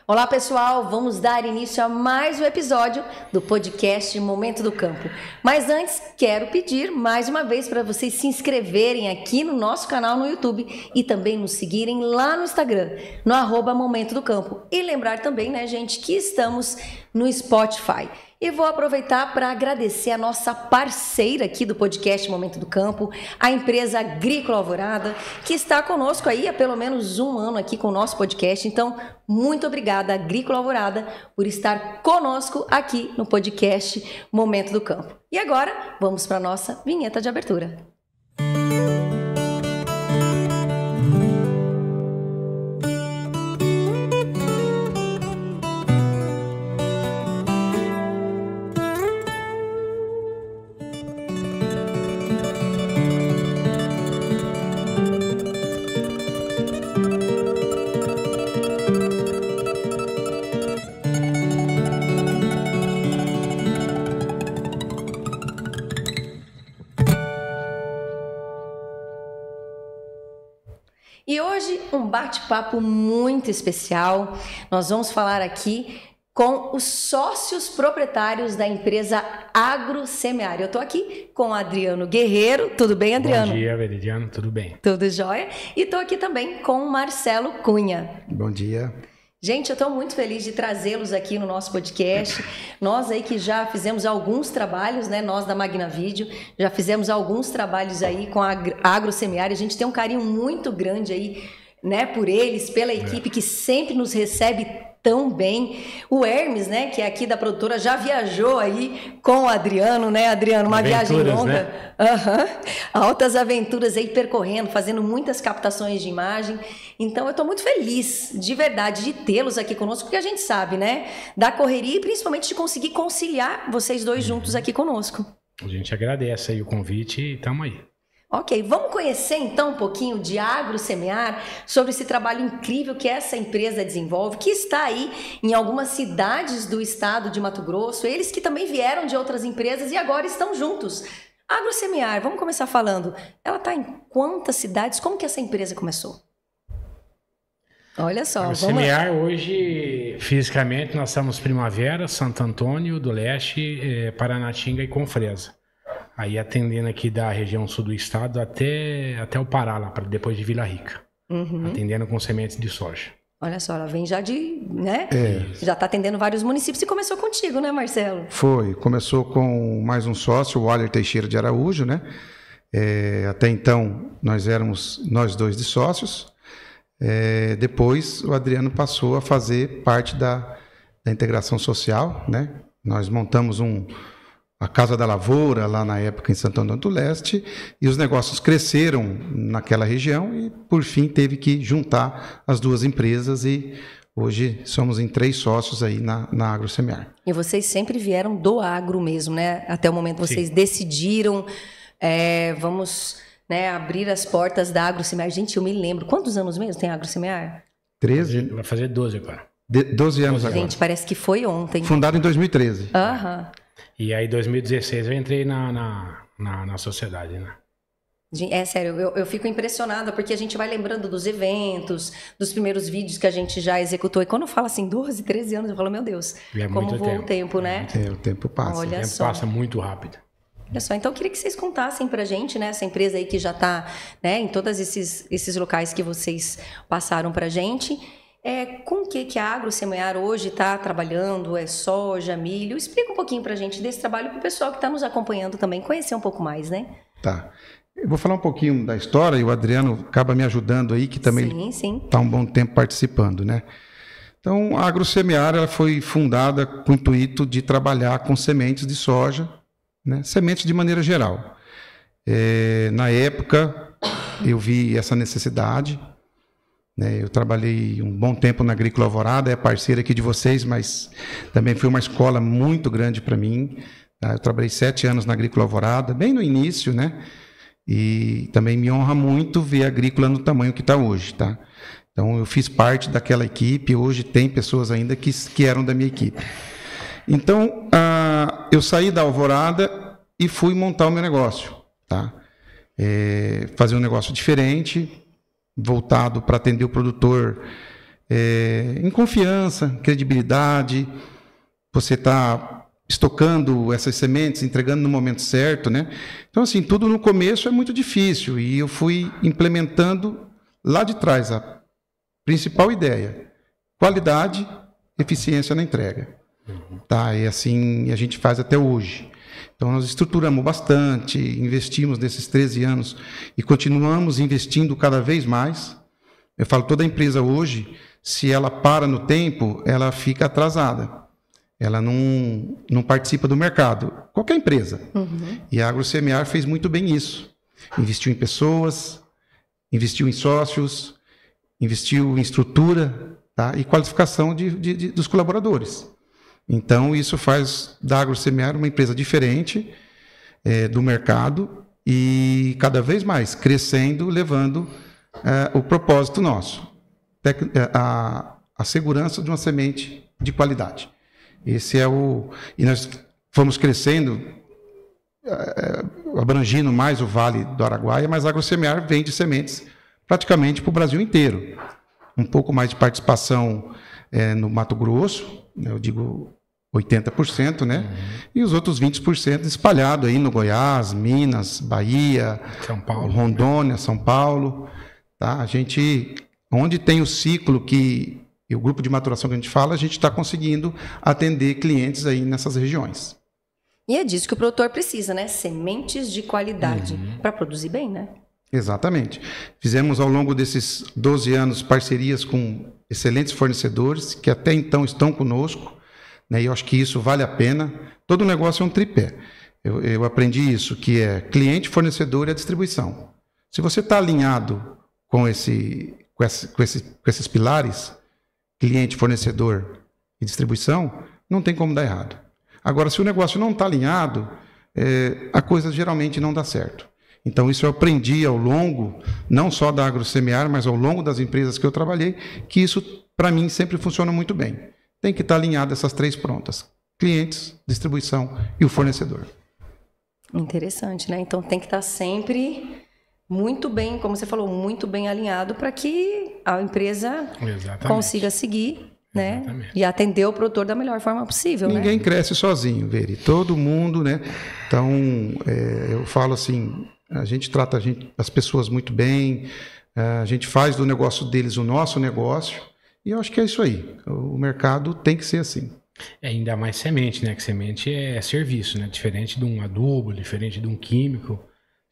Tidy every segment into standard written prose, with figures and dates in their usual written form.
Olá pessoal, vamos dar início a mais um episódio do podcast Momento do Campo. Mas antes, quero pedir mais uma vez para vocês se inscreverem aqui no nosso canal no YouTube e também nos seguirem lá no Instagram, no @Momento do Campo. E lembrar também, né, gente, que estamos no Spotify. E vou aproveitar para agradecer a nossa parceira aqui do podcast Momento do Campo, a empresa Agrícola Alvorada, que está conosco aí há pelo menos um ano aqui com o nosso podcast. Então, muito obrigada, Agrícola Alvorada, por estar conosco aqui no podcast Momento do Campo. E agora, vamos para a nossa vinheta de abertura. E hoje um bate-papo muito especial. Nós vamos falar aqui com os sócios proprietários da empresa AgroSemear. Eu estou aqui com o Adriano Guerreiro. Tudo bem, Adriano? Bom dia, Veridiano. Tudo bem? Tudo jóia. E estou aqui também com o Marcelo Cunha. Bom dia. Gente, eu estou muito feliz de trazê-los aqui no nosso podcast. Nós aí que já fizemos alguns trabalhos, né? Nós da Magna Vídeo, já fizemos alguns trabalhos aí com a AgroSemear. A gente tem um carinho muito grande aí, né? Por eles, pela equipe que sempre nos recebe tão bem. O Hermes, né? Que é aqui da produtora, já viajou aí com o Adriano, né, Adriano? Uma viagem longa. Né? Altas aventuras aí percorrendo, fazendo muitas captações de imagem. Então, eu estou muito feliz, de verdade, de tê-los aqui conosco, porque a gente sabe, né, da correria e principalmente de conseguir conciliar vocês dois juntos aqui conosco. A gente agradece aí o convite e estamos aí. Ok, vamos conhecer então um pouquinho de AgroSemear, sobre esse trabalho incrível que essa empresa desenvolve, que está aí em algumas cidades do estado de Mato Grosso, eles que também vieram de outras empresas e agora estão juntos. AgroSemear, vamos começar falando, ela está em quantas cidades? Como que essa empresa começou? Olha só, AgroSemear hoje, fisicamente, nós estamos Primavera, Santo Antônio do Leste, Paranatinga e Confresa. Aí atendendo aqui da região sul do estado até o Pará, lá para depois de Vila Rica. Atendendo com sementes de soja. Olha só, ela vem já de, né? Já está atendendo vários municípios e começou contigo, né, Marcelo? Foi, começou com mais um sócio, o Waller Teixeira de Araújo, né? Até então nós éramos nós dois de sócios. Depois o Adriano passou a fazer parte da integração social, né? Nós montamos a Casa da Lavoura, lá na época em Santo Antônio do Leste, e os negócios cresceram naquela região e, por fim, teve que juntar as duas empresas e hoje somos em 3 sócios aí na AgroSemear. E vocês sempre vieram do agro mesmo, né? Até o momento vocês decidiram, vamos, né, abrir as portas da AgroSemear. Gente, eu me lembro, quantos anos mesmo tem a AgroSemear? 13? Vai fazer 12 agora. 12 anos agora. Gente, parece que foi ontem. Fundado em 2013. Aham. E aí, em 2016, eu entrei na sociedade, né? É sério, eu fico impressionada porque a gente vai lembrando dos eventos, dos primeiros vídeos que a gente já executou. E quando eu falo assim, 12, 13 anos, eu falo, meu Deus, como voa o tempo, né? O tempo passa. Olha O tempo só. passa muito rápido. Olha só, então eu queria que vocês contassem pra gente, né? Essa empresa aí que já está, né, em todos esses locais que vocês passaram pra gente. Com o que a AgroSemear hoje está trabalhando? É soja, milho? Explica um pouquinho para a gente desse trabalho para o pessoal que está nos acompanhando também conhecer um pouco mais, né? Tá. Eu vou falar um pouquinho da história e o Adriano acaba me ajudando aí, que também está um bom tempo participando, né? Então, a AgroSemear ela foi fundada com o intuito de trabalhar com sementes de soja, né? Sementes de maneira geral. Na época, eu vi essa necessidade. Eu trabalhei um bom tempo na Agrícola Alvorada, é parceira aqui de vocês, mas também foi uma escola muito grande para mim. Eu trabalhei 7 anos na Agrícola Alvorada, bem no início, né? E também me honra muito ver a Agrícola no tamanho que está hoje, tá? Então, eu fiz parte daquela equipe, hoje tem pessoas ainda que eram da minha equipe. Então, eu saí da Alvorada e fui montar o meu negócio, tá? Fazer um negócio diferente, voltado para atender o produtor em confiança, credibilidade, você está estocando essas sementes, entregando no momento certo, né? Então, assim, tudo no começo é muito difícil e eu fui implementando lá de trás a principal ideia: qualidade, eficiência na entrega. Tá? E assim a gente faz até hoje. Então, nós estruturamos bastante, investimos nesses 13 anos e continuamos investindo cada vez mais. Eu falo, toda empresa hoje, se ela para no tempo, ela fica atrasada. Ela não participa do mercado. Qualquer empresa. E a AgroSemear fez muito bem isso. Investiu em pessoas, investiu em sócios, investiu em estrutura, tá? E qualificação dos colaboradores. Então, isso faz da AgroSemear uma empresa diferente do mercado e cada vez mais crescendo, levando o propósito nosso, a segurança de uma semente de qualidade. Esse é e nós fomos crescendo, abrangindo mais o Vale do Araguaia, mas a AgroSemear vende sementes praticamente para o Brasil inteiro. Um pouco mais de participação no Mato Grosso, eu digo 80%, né? E os outros 20% espalhados aí no Goiás, Minas, Bahia, São Paulo, Rondônia, São Paulo. Tá? A gente, onde tem o ciclo e o grupo de maturação que a gente fala, a gente está conseguindo atender clientes aí nessas regiões. E é disso que o produtor precisa, né? Sementes de qualidade para produzir bem, né? Exatamente. Fizemos ao longo desses 12 anos parcerias com excelentes fornecedores que até então estão conosco, né? E eu acho que isso vale a pena. Todo negócio é um tripé. Eu aprendi isso, que é cliente, fornecedor e a distribuição. Se você está alinhado com esses pilares, cliente, fornecedor e distribuição, não tem como dar errado. Agora, se o negócio não está alinhado, a coisa geralmente não dá certo. Então, isso eu aprendi ao longo, não só da AgroSemear, mas ao longo das empresas que eu trabalhei, que isso, para mim, sempre funciona muito bem. Tem que estar alinhado essas três prontas: clientes, distribuição e o fornecedor. Interessante, né? Então, tem que estar sempre muito bem, como você falou, muito bem alinhado para que a empresa consiga seguir, né? Exatamente. E atender o produtor da melhor forma possível. Ninguém cresce sozinho, Veri. Todo mundo, né? Então, eu falo assim, a gente trata as pessoas muito bem, a gente faz do negócio deles o nosso negócio, e eu acho que é isso aí. O mercado tem que ser assim. Ainda mais semente, né? Que semente é serviço, né? Diferente de um adubo, diferente de um químico.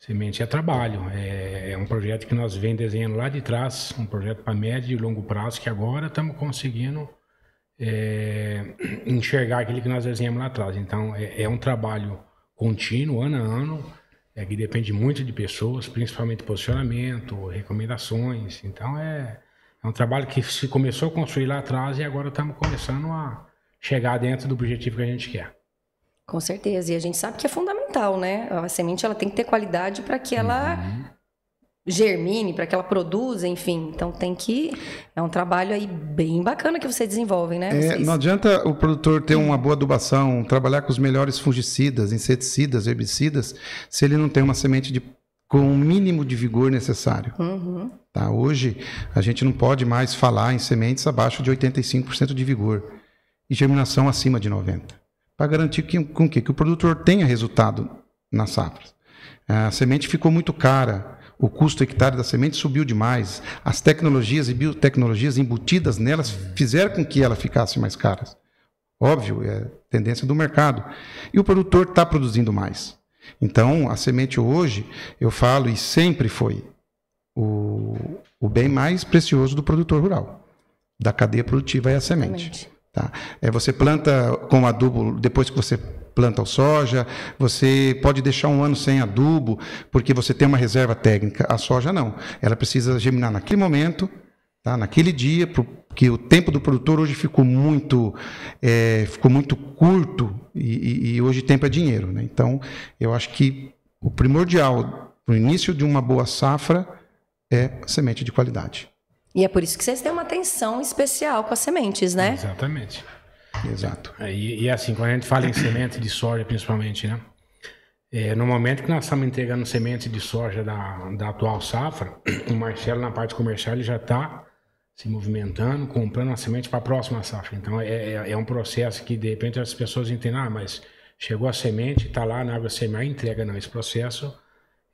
Semente é trabalho, é um projeto que nós vem desenhando lá de trás, um projeto para médio e longo prazo, que agora estamos conseguindo enxergar aquilo que nós desenhamos lá atrás. Então, é um trabalho contínuo, ano a ano, que depende muito de pessoas, principalmente posicionamento, recomendações. Então, é um trabalho que se começou a construir lá atrás e agora estamos começando a chegar dentro do objetivo que a gente quer. Com certeza, e a gente sabe que é fundamental, né? A semente ela tem que ter qualidade para que ela germine, para que ela produza, enfim. Então é um trabalho aí bem bacana que vocês desenvolvem, né? Não adianta o produtor ter uma boa adubação, trabalhar com os melhores fungicidas, inseticidas, herbicidas, se ele não tem uma semente com o mínimo de vigor necessário. Tá? Hoje, a gente não pode mais falar em sementes abaixo de 85% de vigor e germinação acima de 90%. Para garantir que o produtor tenha resultado nas safras. A semente ficou muito cara, o custo hectare da semente subiu demais, as tecnologias e biotecnologias embutidas nelas fizeram com que ela ficasse mais cara. Óbvio, é tendência do mercado. E o produtor está produzindo mais. Então, a semente hoje, eu falo, e sempre foi, o bem mais precioso do produtor rural. Da cadeia produtiva é a semente. Tá? Você planta com adubo, depois que você planta o soja, você pode deixar um ano sem adubo, porque você tem uma reserva técnica. A soja não. Ela precisa germinar naquele momento, tá? Naquele dia, porque o tempo do produtor hoje ficou muito curto e hoje tempo é dinheiro. Né? Então, eu acho que o primordial no início de uma boa safra é semente de qualidade. E é por isso que vocês têm uma atenção especial com as sementes, né? Exatamente. Exato. E assim, quando a gente fala em semente de soja, principalmente, né? No momento que nós estamos entregando semente de soja da atual safra, o Marcelo, na parte comercial, ele já está se movimentando, comprando uma semente para a próxima safra. Então é um processo que de repente as pessoas entendem, mas chegou a semente, está lá na AgroSemear, entrega. Não, esse processo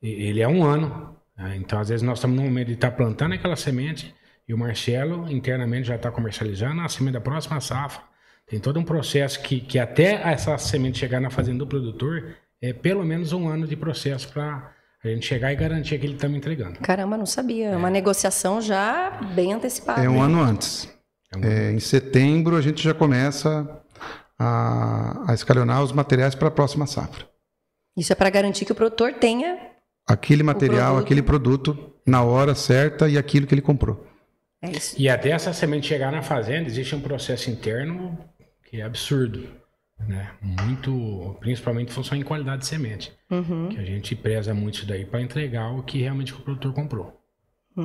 ele é um ano. Né? Então às vezes nós estamos no momento de estar plantando aquela semente e o Marcelo internamente já está comercializando a semente da próxima safra. Tem todo um processo que até essa semente chegar na fazenda do produtor é pelo menos um ano de processo para a gente chegar e garantir que ele está me entregando. Caramba, não sabia. É uma negociação já bem antecipada. É um ano antes. Em setembro a gente já começa a escalonar os materiais para a próxima safra. Isso é para garantir que o produtor tenha aquele material, aquele produto na hora certa e aquilo que ele comprou. É isso. E até essa semente chegar na fazenda, existe um processo interno que é absurdo. Né? Muito, principalmente função em qualidade de semente, que a gente preza muito isso daí para entregar o que realmente o produtor comprou.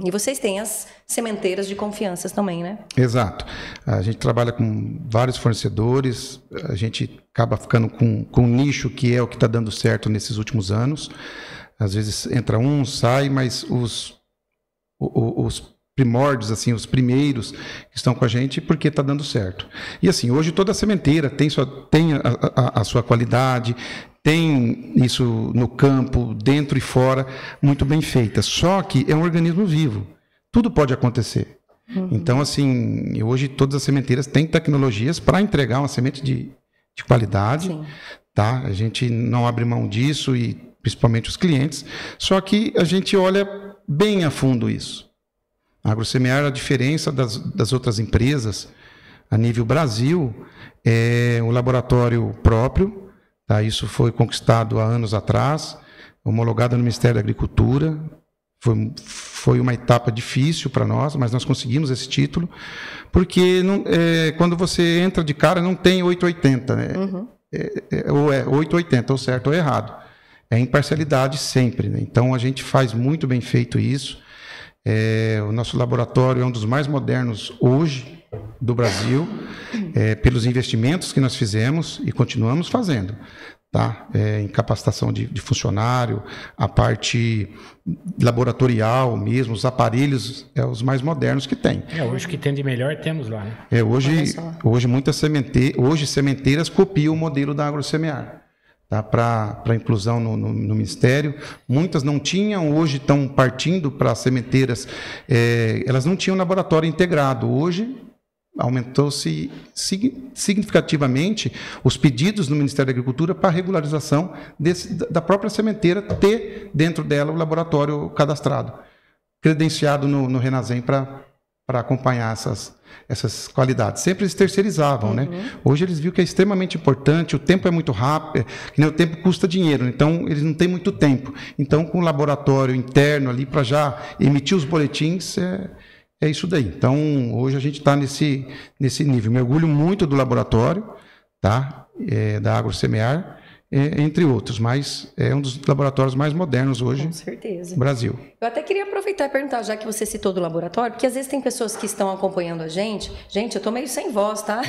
E vocês têm as sementeiras de confiança também, né? Exato. A gente trabalha com vários fornecedores, a gente acaba ficando com um nicho que é o que está dando certo nesses últimos anos. Às vezes entra um, sai, mas os primórdios, assim, os primeiros que estão com a gente, porque está dando certo. E assim, hoje toda a sementeira tem a sua qualidade, tem isso no campo, dentro e fora, muito bem feita. Só que é um organismo vivo. Tudo pode acontecer. Então, assim, hoje todas as sementeiras têm tecnologias para entregar uma semente de qualidade. Sim. Tá? A gente não abre mão disso, e principalmente os clientes. Só que a gente olha bem a fundo isso. A AgroSemear, a diferença das outras empresas a nível Brasil é um laboratório próprio. Tá? Isso foi conquistado há anos atrás, homologado no Ministério da Agricultura. Foi uma etapa difícil para nós, mas nós conseguimos esse título, porque quando você entra de cara não tem 880, né? Ou é 880, ou certo ou errado. É imparcialidade sempre. Né? Então a gente faz muito bem feito isso. O nosso laboratório é um dos mais modernos hoje do Brasil, pelos investimentos que nós fizemos e continuamos fazendo, tá? Em capacitação de funcionário, a parte laboratorial mesmo, os aparelhos, os mais modernos que tem. Hoje o que tem de melhor temos lá, né? Hoje muitas sementeiras copiam o modelo da AgroSemear. Tá, para inclusão no Ministério. Muitas não tinham, hoje estão partindo para as sementeiras. Elas não tinham laboratório integrado. Hoje aumentou-se significativamente os pedidos no Ministério da Agricultura para regularização da própria sementeira ter dentro dela o laboratório cadastrado, credenciado no Renasem para acompanhar essas qualidades. Sempre eles terceirizavam, né? Hoje eles viram que é extremamente importante, o tempo é muito rápido, o tempo custa dinheiro, então eles não têm muito tempo. Então, com o laboratório interno ali para já emitir os boletins, é isso daí. Então, hoje a gente está nesse nível. Me orgulho muito do laboratório, tá? Da AgroSemear, entre outros, mas é um dos laboratórios mais modernos hoje. Com certeza. No Brasil. Eu até queria aproveitar e perguntar, já que você citou do laboratório, porque às vezes tem pessoas que estão acompanhando a gente. Gente, eu tô meio sem voz, tá?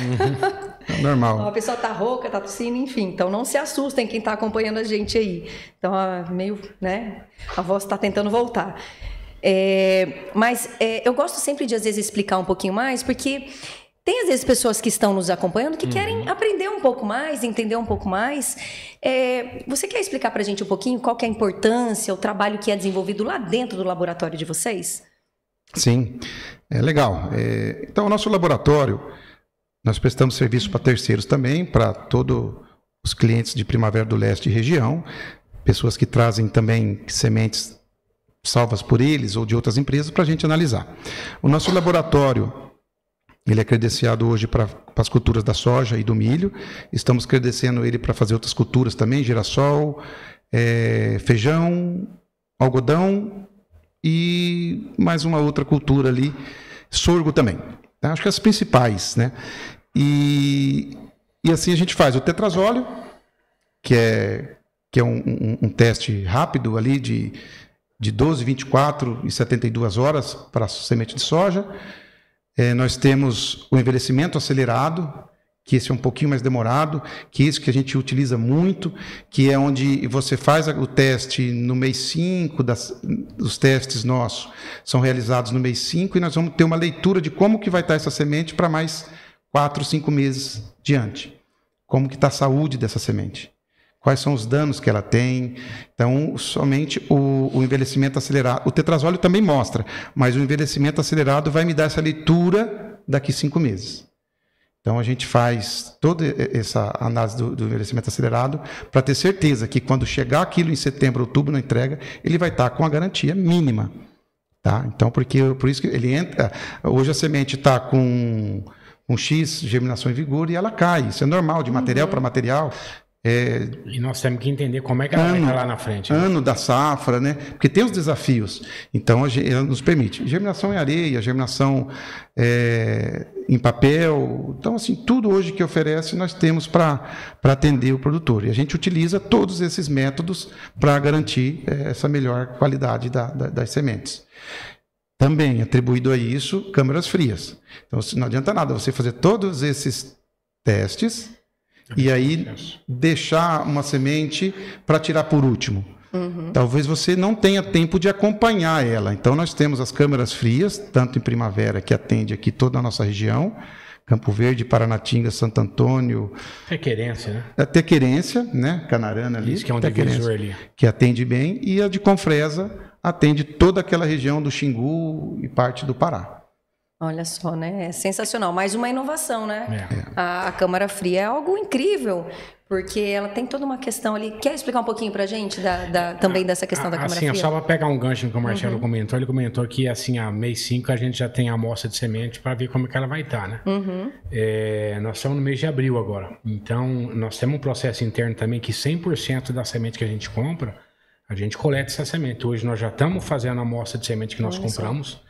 É normal. A pessoa tá rouca, tá tossindo, enfim. Então não se assustem quem tá acompanhando a gente aí. Então, meio, né? A voz tá tentando voltar. Mas eu gosto sempre de, às vezes, explicar um pouquinho mais, porque tem, às vezes, pessoas que estão nos acompanhando que querem aprender um pouco mais, entender um pouco mais. Você quer explicar para a gente um pouquinho qual que é a importância, o trabalho que é desenvolvido lá dentro do laboratório de vocês? Sim, é legal. Então, o nosso laboratório, nós prestamos serviço para terceiros também, para todos os clientes de Primavera do Leste e região, pessoas que trazem também sementes salvas por eles ou de outras empresas para a gente analisar. O nosso laboratório, ele é credenciado hoje para as culturas da soja e do milho. Estamos credenciando ele para fazer outras culturas também, girassol, feijão, algodão e mais uma outra cultura ali, sorgo também. Tá? Acho que as principais, né? E assim a gente faz o tetrazóleo, que é um teste rápido ali de 12, 24 e 72 horas para a semente de soja. Nós temos o envelhecimento acelerado, que esse é um pouquinho mais demorado, que esse que a gente utiliza muito, que é onde você faz o teste no mês 5, os testes nossos são realizados no mês 5, e nós vamos ter uma leitura de como que vai estar essa semente para mais 4, 5 meses diante. Como que está a saúde dessa semente. Quais são os danos que ela tem. Então, somente o envelhecimento acelerado. O tetrazóleo também mostra, mas o envelhecimento acelerado vai me dar essa leitura daqui 5 meses. Então, a gente faz toda essa análise do envelhecimento acelerado para ter certeza que quando chegar aquilo em setembro, outubro, na entrega, ele vai estar com a garantia mínima. Tá? Então, por isso que ele entra... Hoje a semente está com um X, germinação em vigor, e ela cai. Isso é normal, de material para material. E nós temos que entender como é que ela vai estar lá na frente. Ano da safra, né? Porque tem os desafios. Então, ela nos permite. Germinação em areia, germinação em papel. Então, assim, tudo hoje que oferece, nós temos para atender o produtor. E a gente utiliza todos esses métodos para garantir essa melhor qualidade das sementes. Também atribuído a isso, câmaras frias. Então, não adianta nada você fazer todos esses testes e aí deixar uma semente para tirar por último. Talvez você não tenha tempo de acompanhar ela. Então, nós temos as câmaras frias, tanto em primavera, que atende aqui toda a nossa região, Campo Verde, Paranatinga, Santo Antônio. Tequerência, né? A Tequerência, né? Canarana ali. Isso que é um divisor ali. Que atende bem. E a de Confresa atende toda aquela região do Xingu e parte do Pará. Olha só, né? É sensacional. Mais uma inovação, né? A câmara fria é algo incrível, porque ela tem toda uma questão ali. Quer explicar um pouquinho pra gente também dessa questão da câmara fria? Só para pegar um gancho que o Marcelo comentou, ele comentou que assim, a mês 5 a gente já tem a amostra de semente para ver como é que ela vai estar, né? Nós estamos no mês de abril agora. Então, nós temos um processo interno também que 100% da semente que a gente compra, a gente coleta essa semente. Hoje nós já estamos fazendo a amostra de semente que nós compramos.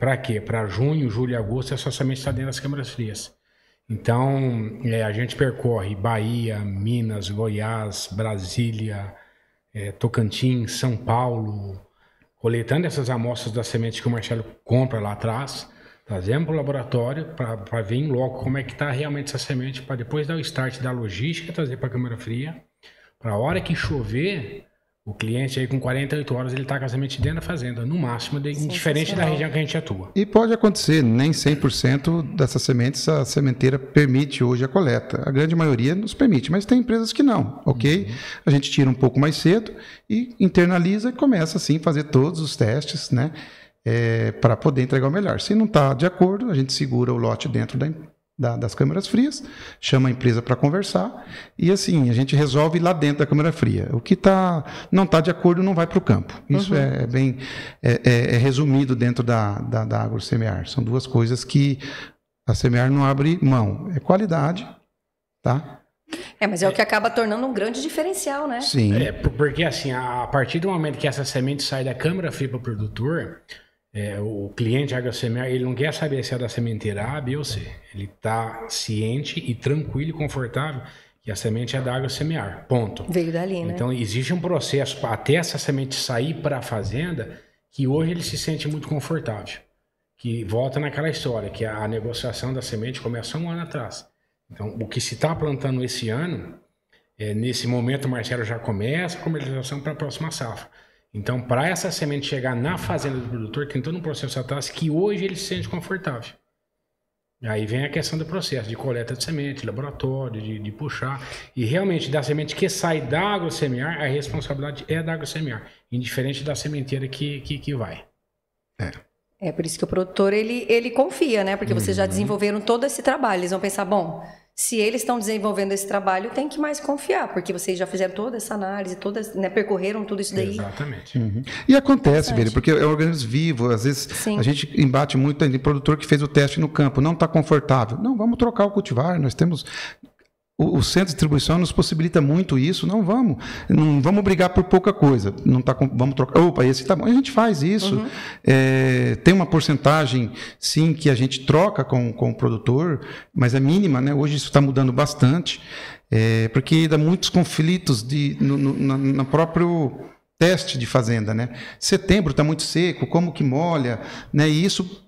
Para quê? Para junho, julho e agosto, essa semente está dentro das câmaras frias. Então, a gente percorre Bahia, Minas, Goiás, Brasília, Tocantins, São Paulo, coletando essas amostras da semente que o Marcelo compra lá atrás, trazemos para o laboratório para ver em loco como é que está realmente essa semente, para depois dar o start da logística, trazer para a câmara fria, para a hora que chover, o cliente aí com 48 horas ele está com a semente dentro da fazenda, no máximo, indiferente da região que a gente atua. E pode acontecer, nem 100% dessas sementes a sementeira permite hoje a coleta. A grande maioria nos permite, mas tem empresas que não, ok? A gente tira um pouco mais cedo e internaliza e começa assim a fazer todos os testes, né? Para poder entregar o melhor. Se não está de acordo, a gente segura o lote dentro das câmaras frias, chama a empresa para conversar e assim, a gente resolve lá dentro da câmara fria. O que não está de acordo não vai para o campo. Isso é bem resumido dentro da AgroSemear. São duas coisas que a Semear não abre mão. É qualidade, tá? Mas é o que acaba tornando um grande diferencial, né? Sim. Porque assim, a partir do momento que essa semente sai da câmara fria para o produtor, o cliente AgroSemear, ele não quer saber se é da sementeira A, B ou C. Ele está ciente e tranquilo e confortável que a semente é da AgroSemear. Ponto. Veio dali, né? Então, existe um processo até essa semente sair para a fazenda que hoje ele se sente muito confortável. Que volta naquela história, que a negociação da semente começa 1 ano atrás. Então, o que se está plantando esse ano, nesse momento o Marcelo já começa a comercialização para a próxima safra. Então, para essa semente chegar na fazenda do produtor, tem todo um processo atrás que hoje ele se sente confortável. Aí vem a questão do processo de coleta de semente, laboratório, de puxar. E realmente, da semente que sai da AgroSemear, a responsabilidade é da AgroSemear, indiferente da sementeira que vai. É por isso que o produtor, ele confia, né? Porque vocês já desenvolveram todo esse trabalho. Eles vão pensar, bom, se eles estão desenvolvendo esse trabalho, tem que mais confiar, porque vocês já fizeram toda essa análise, né, percorreram tudo isso daí. Exatamente. E acontece, Beli, porque é um organismo vivo, às vezes a gente embate muito em produtor que fez o teste no campo, não está confortável. Não, vamos trocar o cultivar, nós temos... O centro de distribuição nos possibilita muito isso. Não vamos brigar por pouca coisa. Vamos trocar. Opa, esse tá bom. A gente faz isso. Tem uma porcentagem, sim, que a gente troca com o produtor, mas é mínima, né? Hoje isso está mudando bastante, porque dá muitos conflitos no próprio teste de fazenda, né? Setembro está muito seco, como que molha, né? E isso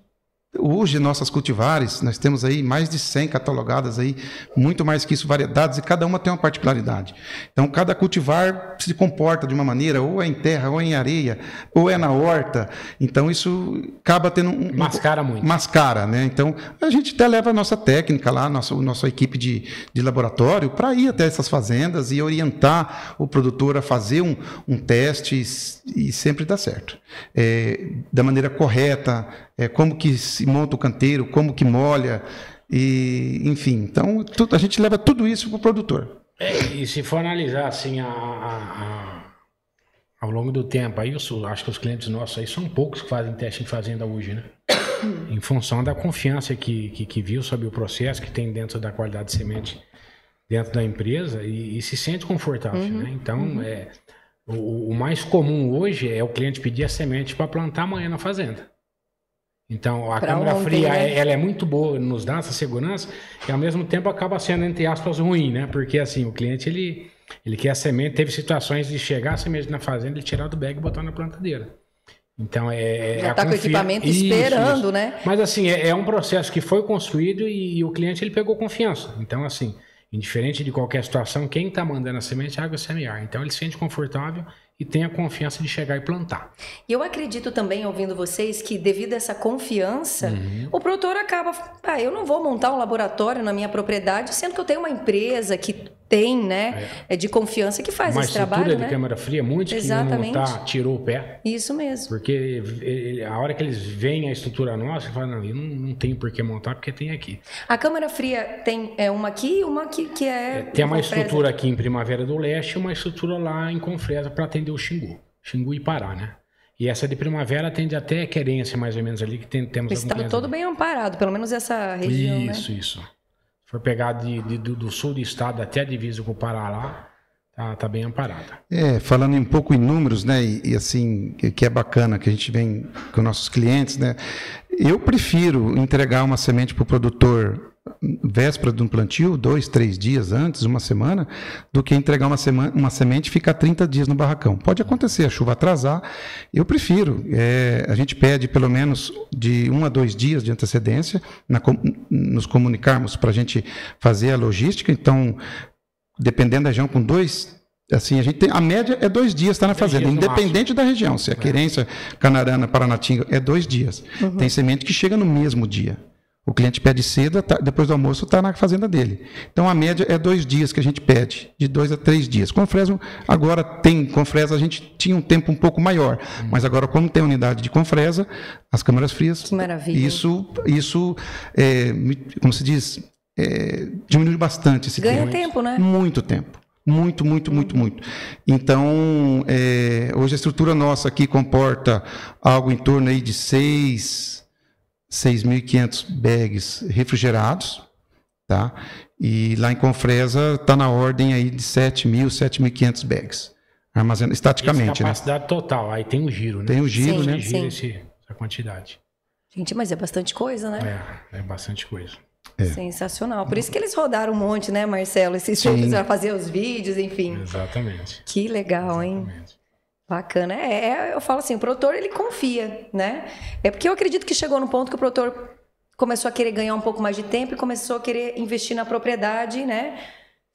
Hoje, nossas cultivares, nós temos aí mais de 100 catalogadas aí, muito mais que isso, variedades, e cada uma tem uma particularidade. Então, cada cultivar se comporta de uma maneira, ou é em terra, ou é em areia, ou é na horta. Então, isso acaba tendo mascara muito. Mascara, né? Então, a gente até leva a nossa técnica lá, nossa equipe de laboratório, para ir até essas fazendas e orientar o produtor a fazer um teste e sempre dá certo. Da maneira correta, como que se monta o canteiro, como que molha, e, enfim. Então, a gente leva tudo isso para o produtor. E se for analisar assim, ao longo do tempo, aí acho que os clientes nossos aí são poucos que fazem teste em fazenda hoje, né? Em função da confiança que viu sobre o processo, que tem dentro da qualidade de semente dentro da empresa e se sente confortável, né? Então, o mais comum hoje é o cliente pedir a semente para plantar amanhã na fazenda. Então, a câmara fria, né? Ela é muito boa, nos dá essa segurança e, ao mesmo tempo, acaba sendo, entre aspas, ruim, né? Porque, assim, o cliente, ele quer a semente, teve situações de chegar a semente na fazenda, ele tirar do bag e botar na plantadeira. Então, já está com o equipamento esperando, isso. Né? Mas, assim, é um processo que foi construído e o cliente, ele pegou confiança. Então, assim, indiferente de qualquer situação, quem está mandando a semente é a AgroSemear. Então, ele se sente confortável e tem a confiança de chegar e plantar. E eu acredito também, ouvindo vocês, que devido a essa confiança, o produtor acaba... eu não vou montar um laboratório na minha propriedade, sendo que eu tenho uma empresa que tem, né, de confiança, que faz esse trabalho, né? Uma estrutura de câmara fria, muitos que iam montar, tirou o pé. Isso mesmo. Porque a hora que eles veem a estrutura nossa, eles falam, não tem por que montar, porque tem aqui. A câmara fria tem uma aqui e uma aqui, que é... Tem uma estrutura aqui em Primavera do Leste e uma estrutura lá em Confresa para atender o Xingu e Pará, né? E essa de Primavera atende até Querência, mais ou menos ali, que temos... Está todo bem amparado, pelo menos essa região, isso, né? Isso. Se for pegar do sul do estado até a divisa com o Pará lá, tá bem amparada. Falando um pouco em números, né, e assim, que é bacana, que a gente vem com nossos clientes, né, eu prefiro entregar uma semente para o produtor véspera de um plantio, 2, 3 dias antes, uma semana, do que entregar uma semente e ficar 30 dias no barracão. Pode acontecer, a chuva atrasar, eu prefiro. A gente pede pelo menos de 1 a 2 dias de antecedência, nos comunicarmos para a gente fazer a logística. Então, dependendo da região, com 2... Assim, a média é 2 dias estar na fazenda, independente da região. Se é Querência, Canarana, Paranatinga, é 2 dias. Tem semente que chega no mesmo dia. O cliente pede cedo, depois do almoço está na fazenda dele. Então, a média é 2 dias que a gente pede, de 2 a 3 dias. Confresa, agora Confresa a gente tinha um tempo um pouco maior, mas agora, como tem unidade de Confresa, as câmaras frias... Que maravilha. Isso como se diz, diminui bastante esse tempo. Ganha tempo, né? Muito tempo. Muito. Então, hoje a estrutura nossa aqui comporta algo em torno aí de 6.500 bags refrigerados, tá? E lá em Confresa está na ordem aí de 7.500 bags, armazenando estaticamente, capacidade, né? Total, aí tem o giro, né? Tem o giro, sim, né? Essa quantidade. Gente, mas é bastante coisa, né? É bastante coisa. Sensacional. Por isso que eles rodaram um monte, né, Marcelo? Esses filmes para fazer os vídeos, enfim. Exatamente. Que legal, hein? Bacana. Eu falo assim, o produtor, ele confia, né? É porque eu acredito que chegou no ponto que o produtor começou a querer ganhar um pouco mais de tempo e começou a querer investir na propriedade, né?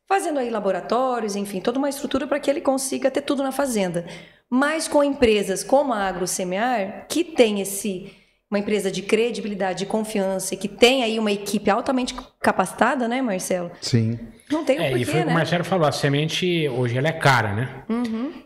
Fazendo aí laboratórios, enfim, toda uma estrutura para que ele consiga ter tudo na fazenda. Mas com empresas como a AgroSemear, que tem uma empresa de credibilidade, de confiança, e que tem aí uma equipe altamente capacitada, né, Marcelo? Sim. Não tem o porquê, e foi o que o Marcelo falou, a semente hoje ela é cara, né?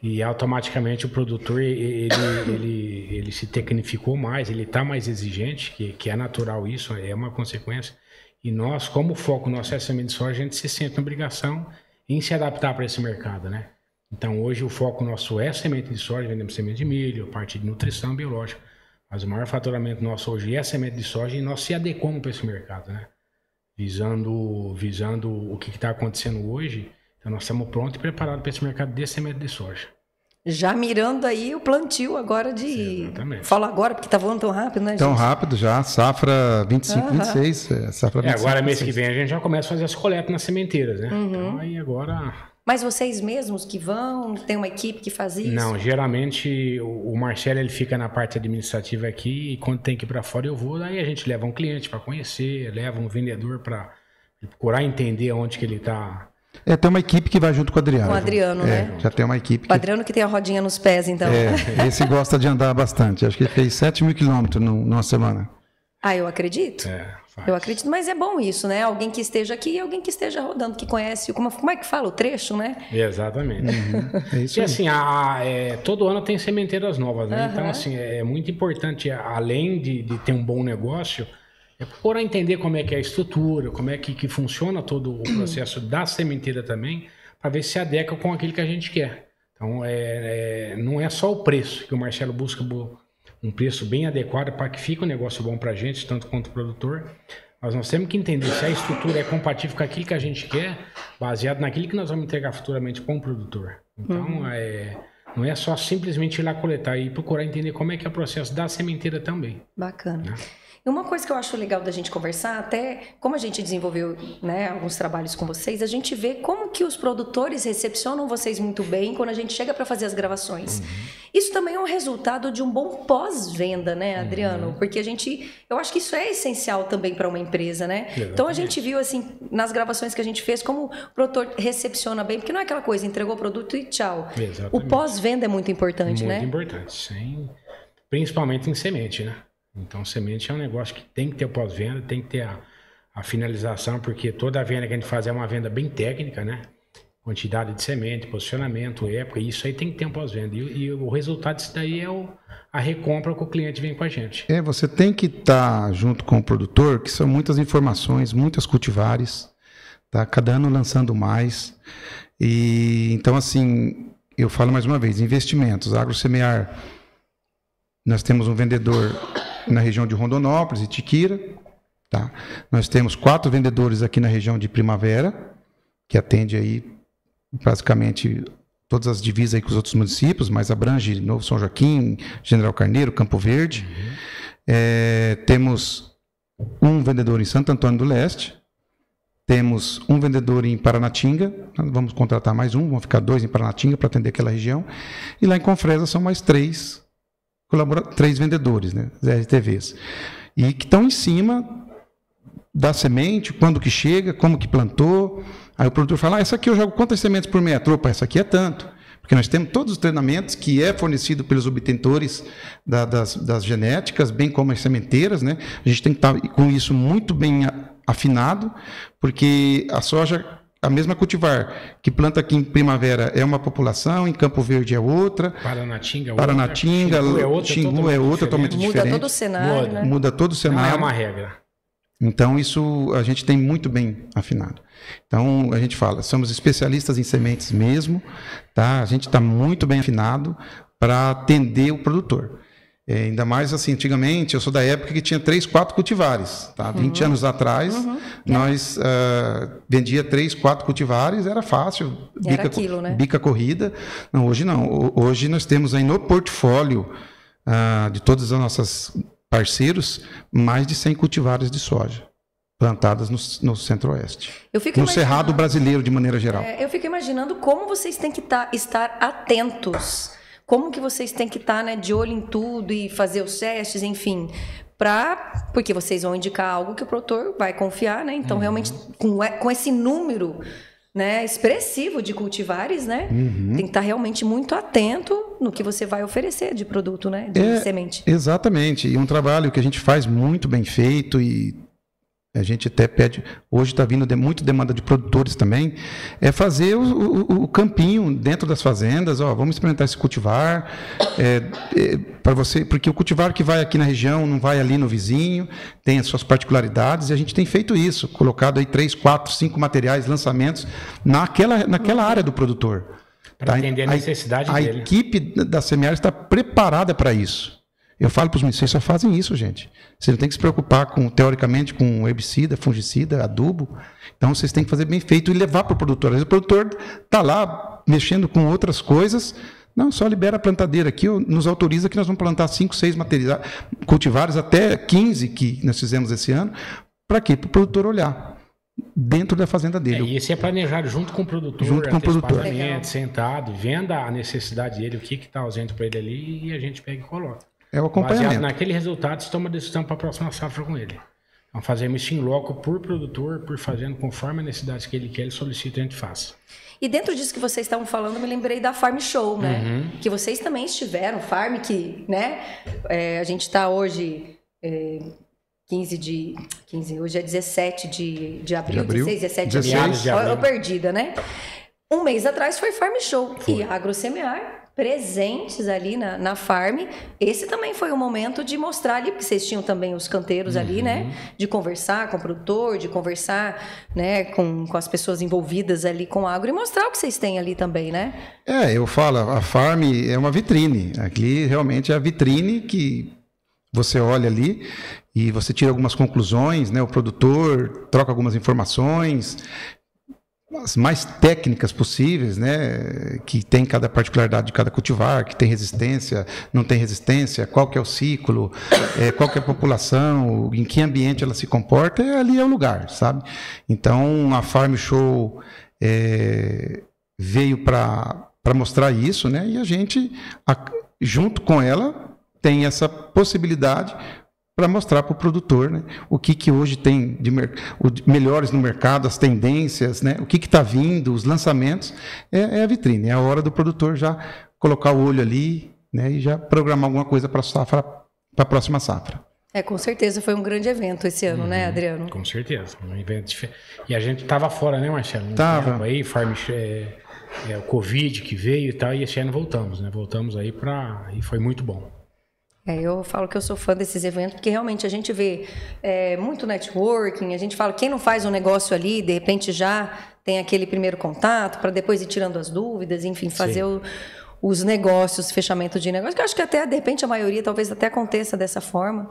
E automaticamente o produtor, ele se tecnificou mais, ele está mais exigente, que é natural isso, é uma consequência. E nós, como o foco nosso é a semente de soja, a gente se sente na obrigação em se adaptar para esse mercado, né? Então hoje o foco nosso é semente de soja, vendemos semente de milho, parte de nutrição biológica. Mas o maior faturamento nosso hoje é a semente de soja e nós se adequamos para esse mercado, né? Visando o que está acontecendo hoje, então nós estamos prontos e preparados para esse mercado de semente de soja. Já mirando aí o plantio agora de... Exatamente. Falo agora porque está voando tão rápido, né, gente? Tão rápido já, safra 25, 26. Safra 25, agora mês que vem a gente já começa a fazer as coletas nas sementeiras, né? Então aí agora... Mas vocês mesmos que vão, tem uma equipe que faz isso? Não, geralmente o Marcelo ele fica na parte administrativa aqui e quando tem que ir para fora eu vou, aí a gente leva um cliente para conhecer, leva um vendedor para procurar entender onde que ele está. Tem uma equipe que vai junto com o Adriano. Com o Adriano, né? Já tem uma equipe. O Adriano que tem a rodinha nos pés, então. Esse gosta de andar bastante. Acho que ele fez 7.000 quilômetros numa semana. Eu acredito. Eu acredito, mas é bom isso, né? Alguém que esteja aqui e alguém que esteja rodando, que conhece, como é que fala? O trecho, né? Exatamente. É isso e assim, todo ano tem sementeiras novas, né? Então, assim, é muito importante, além de ter um bom negócio, procurar entender como é que é a estrutura, como é que funciona todo o processo da sementeira também, para ver se adequa com aquilo que a gente quer. Então, não é só o preço, que o Marcelo busca um preço bem adequado para que fique um negócio bom para a gente, tanto quanto o produtor. Mas nós temos que entender se a estrutura é compatível com aquilo que a gente quer, baseado naquilo que nós vamos entregar futuramente para um produtor. Então, não é só simplesmente ir lá coletar e procurar entender como é que é o processo da sementeira também. Bacana. Né? E uma coisa que eu acho legal da gente conversar, até como a gente desenvolveu, né, alguns trabalhos com vocês, a gente vê como que os produtores recepcionam vocês muito bem quando a gente chega para fazer as gravações. Isso também é um resultado de um bom pós-venda, né, Adriano? Porque eu acho que isso é essencial também para uma empresa, né? Exatamente. Então a gente viu, assim, nas gravações que a gente fez, como o produtor recepciona bem, porque não é aquela coisa, entregou o produto e tchau. Exatamente. O pós-venda é muito importante, né? Muito importante, sim. Principalmente em semente, né? Então, semente é um negócio que tem que ter o pós-venda, tem que ter a finalização, porque toda a venda que a gente faz é uma venda bem técnica, né? Quantidade de semente, posicionamento, época, isso aí tem que ter um pós-venda. E o resultado disso daí é a recompra que o cliente vem com a gente. Você tem que estar junto com o produtor, que são muitas informações, muitas cultivares, tá? Cada ano lançando mais. E então, assim, eu falo mais uma vez, investimentos, agrosemear, nós temos um vendedor na região de Rondonópolis e Tiquira, tá? Nós temos 4 vendedores aqui na região de Primavera, que atende aí basicamente todas as divisas aí com os outros municípios, mas abrange Novo São Joaquim, General Carneiro, Campo Verde. Temos um vendedor em Santo Antônio do Leste, temos um vendedor em Paranatinga, vamos contratar mais um, vão ficar 2 em Paranatinga para atender aquela região, e lá em Confresa são mais 3 vendedores, né, RTVs, e que estão em cima da semente, quando que chega, como que plantou. Aí o produtor fala, essa aqui eu jogo quantas sementes por metro? Opa, essa aqui é tanto. Porque nós temos todos os treinamentos que é fornecido pelos obtentores das genéticas, bem como as sementeiras, né? A gente tem que estar com isso muito bem afinado, porque a soja, a mesma cultivar que planta aqui em Primavera é uma população, em Campo Verde é outra, Paranatinga Xingu é outra, totalmente diferente. Muda todo o cenário, né? Muda todo o cenário. Não é uma regra. Então, isso a gente tem muito bem afinado. Então, a gente fala, somos especialistas em sementes mesmo, tá? A gente está muito bem afinado para atender o produtor. Ainda mais assim, antigamente, eu sou da época que tinha 3, 4 cultivares. Tá? 20 anos atrás, nós vendia 3, 4 cultivares, era fácil, bica corrida. Não, hoje não. Hoje nós temos aí no portfólio de todas as nossas parceiros, mais de 100 cultivares de soja plantadas no Centro-Oeste. No Cerrado brasileiro, de maneira geral. Eu fico imaginando como vocês têm que estar atentos. Como que vocês têm que estar, né, de olho em tudo e fazer os testes, enfim, porque vocês vão indicar algo que o produtor vai confiar, né? Então, realmente, com esse número, né, expressivo de cultivares, né? Tem que estar realmente muito atento no que você vai oferecer de produto, né? De semente. Exatamente. E um trabalho que a gente faz muito bem feito e a gente até pede, hoje está vindo muito demanda de produtores também, é fazer o campinho dentro das fazendas, vamos experimentar esse cultivar, para você, porque o cultivar que vai aqui na região não vai ali no vizinho, tem as suas particularidades, e a gente tem feito isso, colocado aí 3, 4, 5 materiais, lançamentos naquela área do produtor. Para atender a necessidade dele. A equipe da Semear está preparada para isso. Eu falo para os municípios, só fazem isso, gente. Você não tem que se preocupar, teoricamente, com herbicida, fungicida, adubo. Então, vocês têm que fazer bem feito e levar para o produtor. Às vezes o produtor está lá mexendo com outras coisas. Não, só libera a plantadeira aqui, nos autoriza que nós vamos plantar 5, 6 cultivares, até 15 que nós fizemos esse ano. Para quê? Para o produtor olhar. dentro da fazenda dele. E esse é planejado junto com o produtor, sentado, vendo a necessidade dele, o que está ausente para ele ali, e a gente pega e coloca. É o acompanhamento. Baseado naquele resultado, você toma a decisão para a próxima safra com ele. Então fazemos isso em loco por produtor, por fazendo conforme a necessidade que ele quer, ele solicita e a gente faz. E dentro disso que vocês estavam falando, eu me lembrei da Farm Show, né? Que vocês também estiveram, Farm que, né? A gente está hoje... 15, hoje é 17 de abril, 16, 17 de abril. Eu perdida, né? Um mês atrás foi Farm Show. E a AgroSemear presentes ali na Farm. Esse também foi um momento de mostrar ali, porque vocês tinham também os canteiros ali, né? De conversar com o produtor, de conversar, né, com as pessoas envolvidas ali com agro e mostrar o que vocês têm ali também, né? Eu falo, a Farm é uma vitrine. Aqui realmente é a vitrine que você olha ali e você tira algumas conclusões, né? O produtor troca algumas informações, as mais técnicas possíveis, né? Que tem cada particularidade de cada cultivar, que tem resistência, não tem resistência, qual que é o ciclo, qual que é a população, em que ambiente ela se comporta, ali é o lugar, sabe? Então, a Farm Show veio para mostrar isso, né? E a gente, junto com ela, tem essa possibilidade para mostrar para o produtor, né, o que hoje tem de melhores no mercado, as tendências, né, o que está vindo, os lançamentos, é a vitrine, é a hora do produtor já colocar o olho ali, né, e já programar alguma coisa para a próxima safra. Com certeza foi um grande evento esse ano, né, Adriano? Com certeza, um evento diferente. E a gente estava fora, né, Marcelo? Tava. Aí, o Covid que veio e tal, e esse ano voltamos, né? Voltamos aí e foi muito bom. Eu falo que eu sou fã desses eventos, porque realmente a gente vê muito networking, a gente fala, quem não faz um negócio ali, de repente já tem aquele primeiro contato, para depois ir tirando as dúvidas, enfim, fazer os negócios, fechamento de negócio, que eu acho que até, de repente, a maioria talvez até aconteça dessa forma,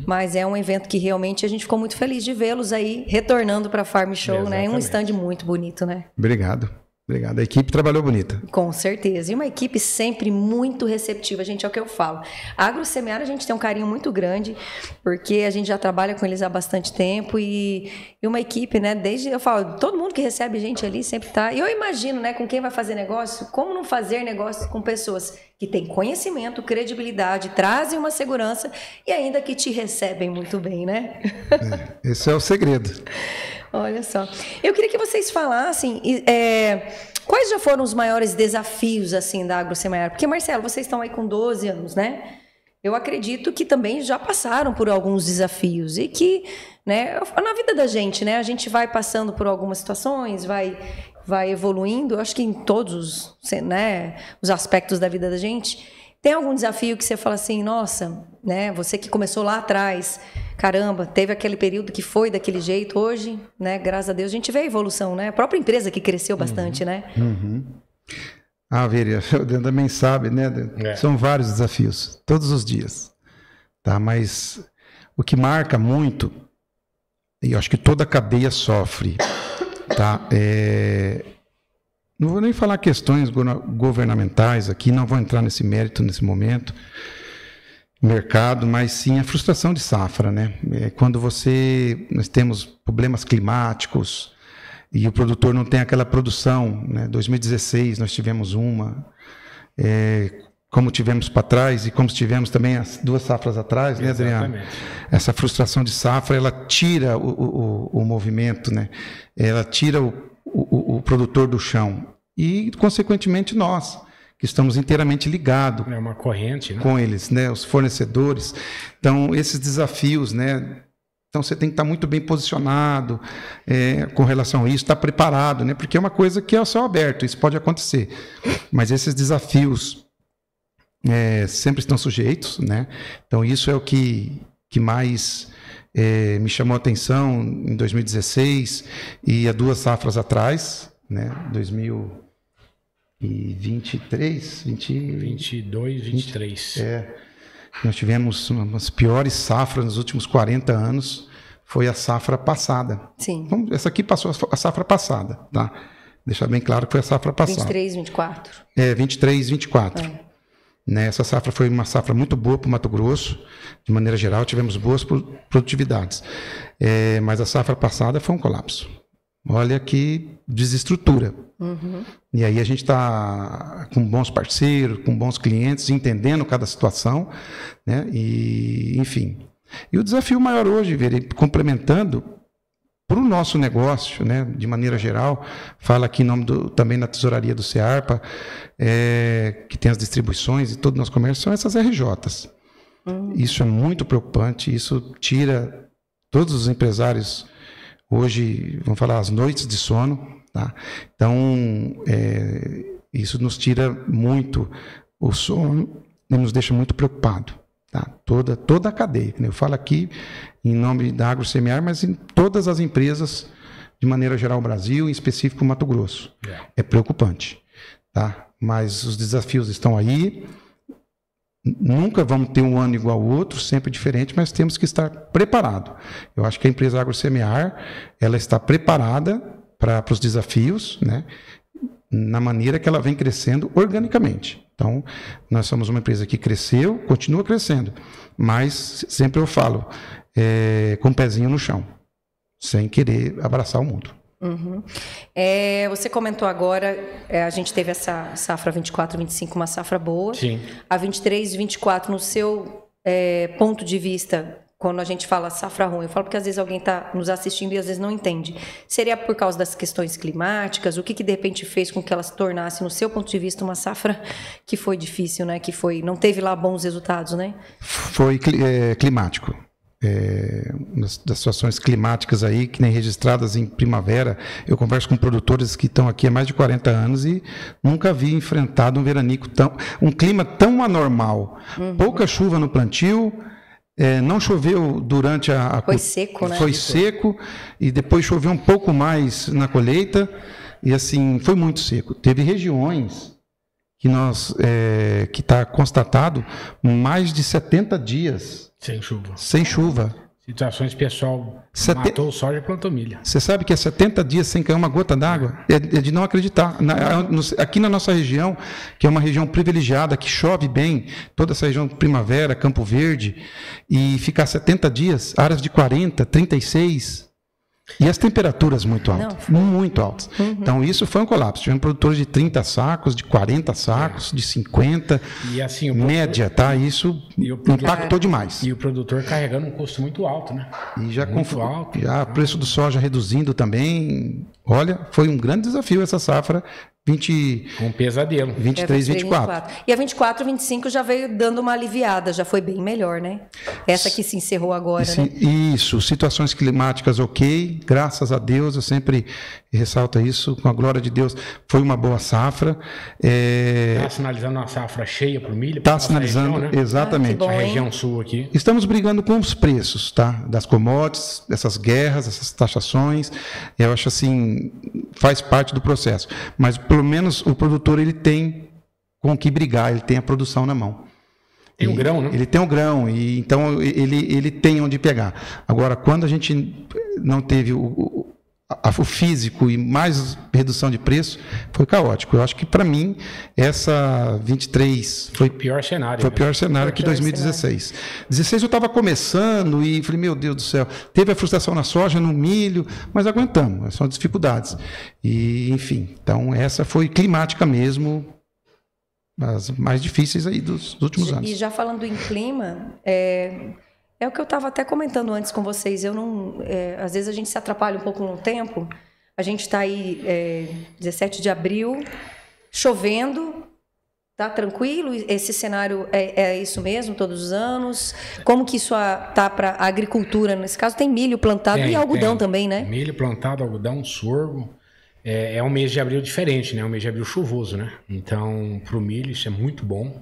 mas é um evento que realmente a gente ficou muito feliz de vê-los aí, retornando para a Farm Show, né? Um stand muito bonito, né? Obrigado. A equipe trabalhou bonita. Com certeza. E uma equipe sempre muito receptiva, gente, é o que eu falo. A AgroSemear, a gente tem um carinho muito grande, porque a gente já trabalha com eles há bastante tempo e uma equipe, né, eu falo, todo mundo que recebe gente ali sempre tá. E eu imagino, né, com quem vai fazer negócio, como não fazer negócio com pessoas que têm conhecimento, credibilidade, trazem uma segurança e ainda que te recebem muito bem, né? Esse é o segredo. Olha só. Eu queria que vocês falassem quais já foram os maiores desafios assim da AgroSemear? Porque, Marcelo, vocês estão aí com 12 anos, né? Eu acredito que também já passaram por alguns desafios e que, né, na vida da gente, né, a gente vai passando por algumas situações, vai evoluindo. Eu acho que em todos os aspectos da vida da gente. Tem algum desafio que você fala assim, nossa, né, você que começou lá atrás, caramba, teve aquele período que foi daquele jeito, hoje, né, graças a Deus, a gente vê a evolução, né? A própria empresa que cresceu bastante, né? Veria, o Deus também sabe, né? São vários desafios, todos os dias, tá? Mas o que marca muito, e eu acho que toda a cadeia sofre, tá? Não vou nem falar questões governamentais aqui, não vou entrar nesse mérito nesse momento, mercado, mas sim a frustração de safra, né? Quando nós temos problemas climáticos e o produtor não tem aquela produção, né? 2016 nós tivemos como tivemos para trás e como tivemos também as 2 safras atrás, né, Adriano? Essa frustração de safra, ela tira o movimento, né? Ela tira o produtor do chão e, consequentemente, nós, que estamos inteiramente ligados uma corrente, né? Com eles, né? Os fornecedores. Então, esses desafios, né? Então, você tem que estar muito bem posicionado com relação a isso, estar preparado, né? Porque é uma coisa que é ao céu aberto, isso pode acontecer. Mas esses desafios sempre estão sujeitos, né? Então, isso é o que mais me chamou a atenção em 2016 e há 2 safras atrás, né? 2023, 22, 23. Nós tivemos umas piores safras nos últimos 40 anos, foi a safra passada. Sim. Então, essa aqui passou a safra passada, tá? Deixar bem claro que foi a safra passada. 23, 24. 23, 24. Essa safra foi uma safra muito boa para o Mato Grosso, de maneira geral, tivemos boas produtividades. Mas a safra passada foi um colapso. olha que desestrutura. E aí a gente está com bons parceiros, com bons clientes, entendendo cada situação, né? E, enfim. E o desafio maior hoje, complementando para o nosso negócio, né, de maneira geral, fala aqui em nome também da tesouraria do Cearpa, que tem as distribuições e todo o nosso comércio, são essas RJs. Isso é muito preocupante, isso tira todos os empresários hoje, vamos falar, as noites de sono. Tá? Então, isso nos tira muito o sono e nos deixa muito preocupado. Tá? Toda a cadeia. Eu falo aqui em nome da AgroSemear, mas em todas as empresas, de maneira geral, Brasil, em específico Mato Grosso. É preocupante. Tá? Mas os desafios estão aí. Nunca vamos ter um ano igual ao outro, sempre diferente, mas temos que estar preparado. Eu acho que a empresa AgroSemear, ela está preparada para os desafios, né, na maneira que ela vem crescendo organicamente. Então, nós somos uma empresa que cresceu, continua crescendo, mas sempre eu falo, com o pezinho no chão, sem querer abraçar o mundo. Você comentou agora, a gente teve essa safra 24-25, uma safra boa. Sim. A 23-24, no seu ponto de vista, quando a gente fala safra ruim, eu falo porque às vezes alguém está nos assistindo e às vezes não entende. Seria por causa das questões climáticas? O que de repente fez com que ela se tornasse, no seu ponto de vista, uma safra que foi difícil, né? Que não teve lá bons resultados, né? Foi climático. Das situações climáticas aí, que nem registradas em primavera. Eu converso com produtores que estão aqui há mais de 40 anos e nunca vi enfrentado um clima tão anormal. Pouca chuva no plantio, não choveu durante Foi seco, né? Foi seco, e depois choveu um pouco mais na colheita, e assim, foi muito seco. Teve regiões que está constatado mais de 70 dias sem chuva. Situações pessoal matou o soja e plantou milho. Você sabe que é 70 dias sem cair uma gota d'água? É de não acreditar. Aqui na nossa região, que é uma região privilegiada, que chove bem, toda essa região Primavera, Campo Verde, e ficar 70 dias, áreas de 40, 36... E as temperaturas muito altas, muito altas. Então, isso foi um colapso. Tivemos produtores de 30 sacos, de 40 sacos, de 50, e assim, média, tá? Isso impactou demais. E o produtor carregando um custo muito alto, né? E já o preço do soja reduzindo também. Olha, foi um grande desafio essa safra. Um pesadelo. 23, 24. E a 24, 25 já veio dando uma aliviada, já foi bem melhor, né? Essa que se encerrou agora, né? Isso, situações climáticas ok, graças a Deus, eu sempre ressalto isso, com a glória de Deus, foi uma boa safra. Está sinalizando uma safra cheia para o milho? Está sinalizando, região, né? Exatamente. Bom, a região sul aqui. Estamos brigando com os preços, tá? Das commodities, dessas guerras, essas taxações. Eu acho assim, faz parte do processo. Mas pelo menos o produtor ele tem com o que brigar, ele tem a produção na mão. Tem um grão, né? Ele tem um grão, e então ele tem onde pegar. Agora, quando a gente não teve o físico e mais redução de preço, foi caótico. Eu acho que, para mim, essa 23 foi o pior cenário. Foi o pior cenário que 2016. 16 eu estava começando e falei, meu Deus do céu, teve a frustração na soja, no milho, mas aguentamos, são dificuldades. E, enfim, então essa foi climática mesmo, as mais difíceis aí dos últimos anos. E já falando em clima, é o que eu estava até comentando antes com vocês. Eu não, às vezes a gente se atrapalha um pouco no tempo. A gente está aí 17 de abril, chovendo, tá tranquilo? Esse cenário é isso mesmo todos os anos? Como que isso tá para a agricultura? Nesse caso tem milho plantado e algodão também, né? Milho plantado, algodão, sorgo. É um mês de abril diferente, né? É um mês de abril chuvoso, né? Então, para o milho isso é muito bom.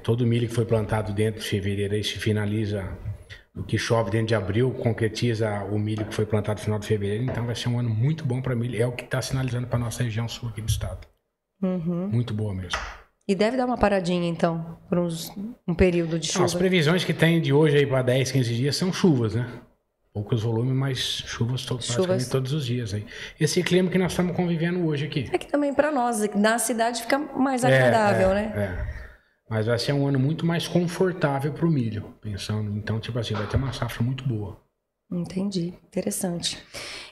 Todo milho que foi plantado dentro de fevereiro aí se finaliza, o que chove dentro de abril concretiza o milho que foi plantado no final de fevereiro, então vai ser um ano muito bom para milho, é o que está sinalizando para a nossa região sul aqui do estado. Muito boa mesmo. E deve dar uma paradinha então, por um período de chuva. As previsões que tem de hoje aí para 10, 15 dias são chuvas, né? Poucos volumes, mas chuvas praticamente todos os dias aí. Esse clima que nós estamos convivendo hoje aqui. É que também para nós, na cidade fica mais agradável, né? Mas vai ser um ano muito mais confortável para o milho, pensando. Então, tipo assim, vai ter uma safra muito boa. Entendi, interessante.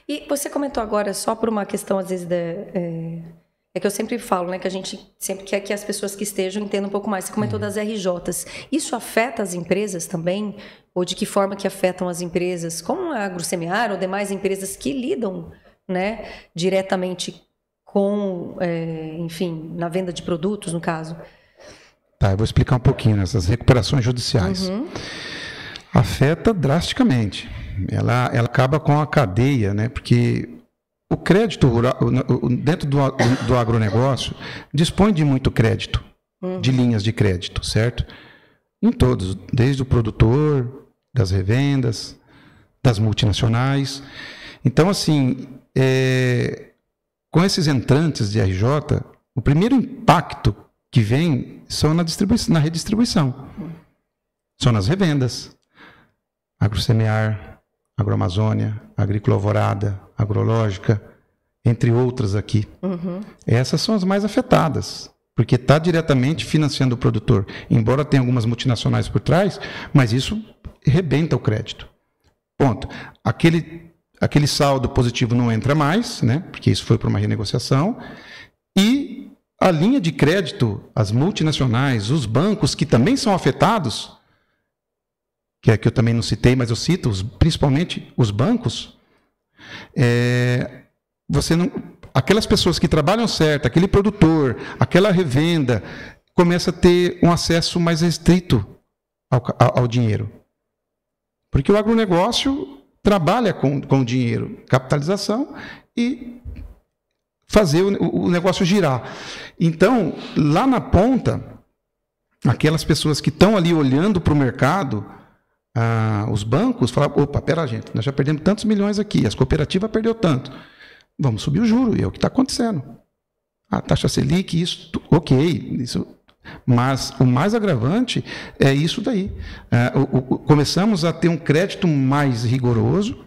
E você comentou agora, só por uma questão, às vezes, é que eu sempre falo, né, que a gente sempre quer que as pessoas que estejam entendam um pouco mais. Você comentou das RJs. Isso afeta as empresas também? Ou de que forma que afetam as empresas, como a AgroSemear ou demais empresas que lidam, né, diretamente com, enfim, na venda de produtos, no caso? Tá, eu vou explicar um pouquinho nessas recuperações judiciais. Afeta drasticamente. Ela acaba com a cadeia, né, porque o crédito rural, dentro do agronegócio, dispõe de muito crédito, de linhas de crédito, certo? Em todos, desde o produtor, das revendas, das multinacionais. Então, assim, com esses entrantes de RJ, o primeiro impacto que vem são na redistribuição. São nas revendas. AgroSemear, Agroamazônia, Agrícola Alvorada, Agrológica, entre outras aqui. Essas são as mais afetadas, porque está diretamente financiando o produtor. Embora tenha algumas multinacionais por trás, mas isso rebenta o crédito. Ponto. Aquele saldo positivo não entra mais, né? Porque isso foi para uma renegociação. E a linha de crédito, as multinacionais, os bancos que também são afetados, que é que eu também não citei, mas eu cito, principalmente os bancos, aquelas pessoas que trabalham certo, aquele produtor, aquela revenda, começa a ter um acesso mais restrito ao dinheiro. Porque o agronegócio trabalha com dinheiro, capitalização e fazer o negócio girar. Então, lá na ponta, aquelas pessoas que estão ali olhando para o mercado, os bancos falam, opa, pera gente, nós já perdemos tantos milhões aqui, as cooperativas perdeu tanto, vamos subir o juro, e é o que está acontecendo. A taxa Selic, isso, ok, isso, mas o mais agravante é isso daí. Começamos a ter um crédito mais rigoroso,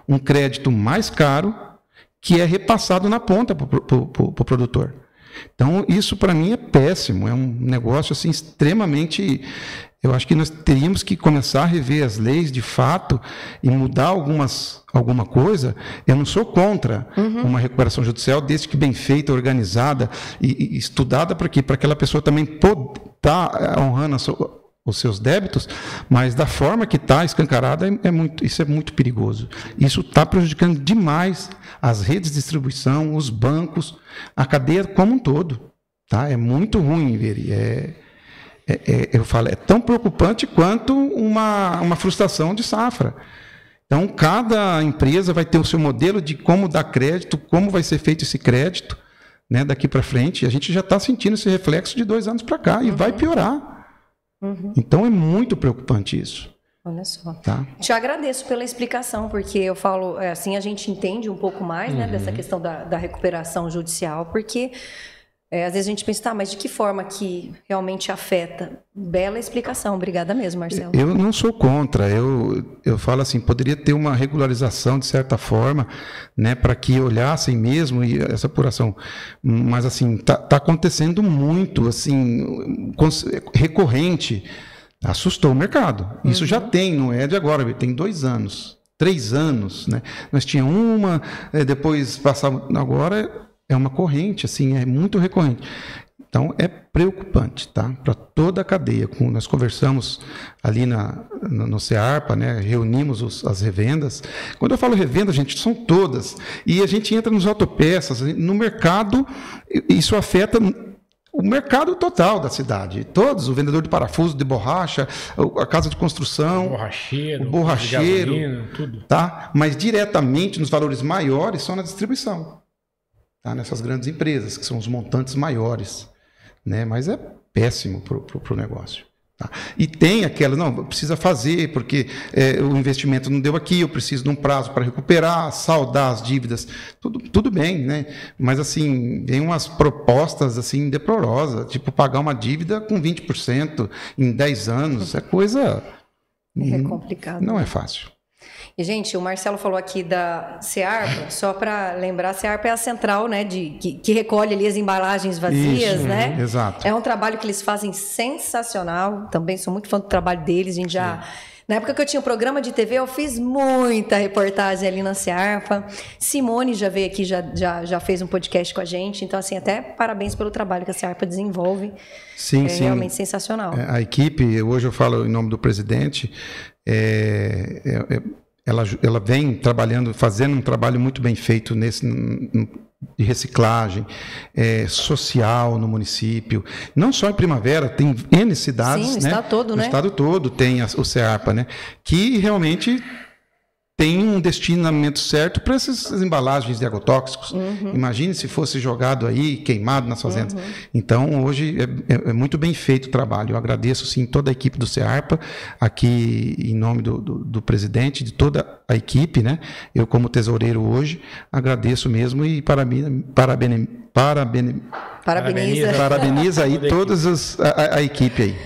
um crédito mais caro, que é repassado na ponta para o produtor. Então, isso para mim é péssimo, é um negócio assim, extremamente... Eu acho que nós teríamos que começar a rever as leis de fato e mudar alguma coisa. Eu não sou contra uma recuperação judicial, desde que bem feita, organizada e estudada para quê? Para aquela pessoa também estar honrando os seus débitos, mas da forma que está escancarada, isso é muito perigoso. Isso está prejudicando demais as redes de distribuição, os bancos, a cadeia como um todo. Tá? É muito ruim ver. Eu falo, é tão preocupante quanto uma frustração de safra. Então, cada empresa vai ter o seu modelo de como dar crédito, como vai ser feito esse crédito, né, daqui para frente. E a gente já está sentindo esse reflexo de 2 anos para cá e vai piorar. Então, é muito preocupante isso. Olha só. Tá? Te agradeço pela explicação, porque eu falo, assim a gente entende um pouco mais, né, dessa questão da recuperação judicial, porque... às vezes a gente pensa, mas de que forma que realmente afeta? Bela explicação, obrigada mesmo, Marcelo. Eu não sou contra, eu falo assim, poderia ter uma regularização de certa forma, né, para que olhassem mesmo essa apuração, mas assim, tá acontecendo muito, assim, recorrente, assustou o mercado. Isso já tem, não é de agora, tem 2 anos, 3 anos, né? Nós tínhamos uma, depois passava, agora... É uma corrente, assim, é muito recorrente. Então, é preocupante, tá? Para toda a cadeia. Nós conversamos ali no CEARPA, né? Reunimos as revendas. Quando eu falo revenda, gente, são todas. E a gente entra nos autopeças, no mercado, isso afeta o mercado total da cidade. Todos, o vendedor de parafuso, de borracha, a casa de construção, o borracheiro, gasolina, tudo. Tá? Mas diretamente nos valores maiores são na distribuição. Tá, nessas grandes empresas, que são os montantes maiores, né? Mas é péssimo para o negócio. Tá? E tem aquela, não, precisa fazer, porque o investimento não deu aqui, eu preciso de um prazo para recuperar, saldar as dívidas, tudo bem, né? Mas assim, tem umas propostas assim, deplorosas, tipo pagar uma dívida com 20% em 10 anos, é coisa... É complicado. Não é fácil. E, gente, o Marcelo falou aqui da CEARPA, só para lembrar, a CEARPA é a central, né, que recolhe ali as embalagens vazias, isso, né? Exato. É um trabalho que eles fazem sensacional, também sou muito fã do trabalho deles, a gente já Na época que eu tinha um programa de TV, eu fiz muita reportagem ali na Searpa. Simone já veio aqui, já fez um podcast com a gente. Então, assim, até parabéns pelo trabalho que a Searpa desenvolve. Sim, sim. Realmente sensacional. A equipe, hoje eu falo em nome do presidente, ela vem trabalhando, fazendo um trabalho muito bem feito de reciclagem social no município. Não só em Primavera, tem N cidades. Sim, no né? estado todo, no estado todo tem o Searpa, né? Que realmente tem um destinamento certo para essas embalagens de agrotóxicos. Imagine se fosse jogado aí, queimado nas fazendas. Então, hoje é muito bem feito o trabalho. Eu agradeço, sim, toda a equipe do Searpa, aqui em nome do presidente, de toda a equipe, né? Eu, como tesoureiro hoje, agradeço mesmo e parabeniza aí toda a equipe aí.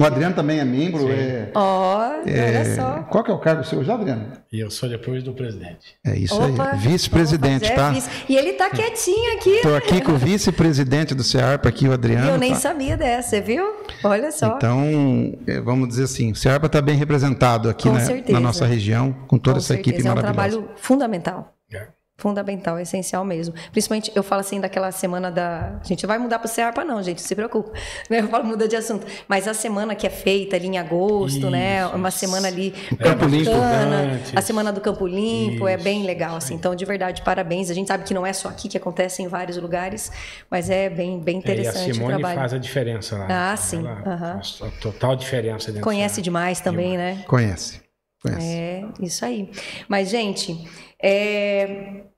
O Adriano também é membro. Olha só. Qual que é o cargo seu já, Adriano? E eu sou depois do presidente. É isso aí. Vice-presidente, tá? E ele tá quietinho aqui. Estou aqui com o vice-presidente do Searpa, aqui, o Adriano. Eu nem sabia dessa, viu? Olha só. Então, vamos dizer assim, o Searpa está bem representado aqui na nossa região, com toda essa equipe maravilhosa. É um trabalho fundamental. Fundamental, essencial mesmo. Principalmente, eu falo assim, daquela semana da... A gente vai mudar para o Searpa não, gente, não se preocupa. Eu falo, muda de assunto. Mas a semana que é feita ali em agosto, né? Uma semana ali Campo Limpo. A semana do Campo Limpo, é bem legal, assim. Então, de verdade, parabéns. A gente sabe que não é só aqui, que acontece em vários lugares, mas é bem interessante e a Simone o trabalho. faz a diferença lá. Sim. Faz a total diferença. Conhece demais também, né? Conhece. Isso aí. Mas, gente...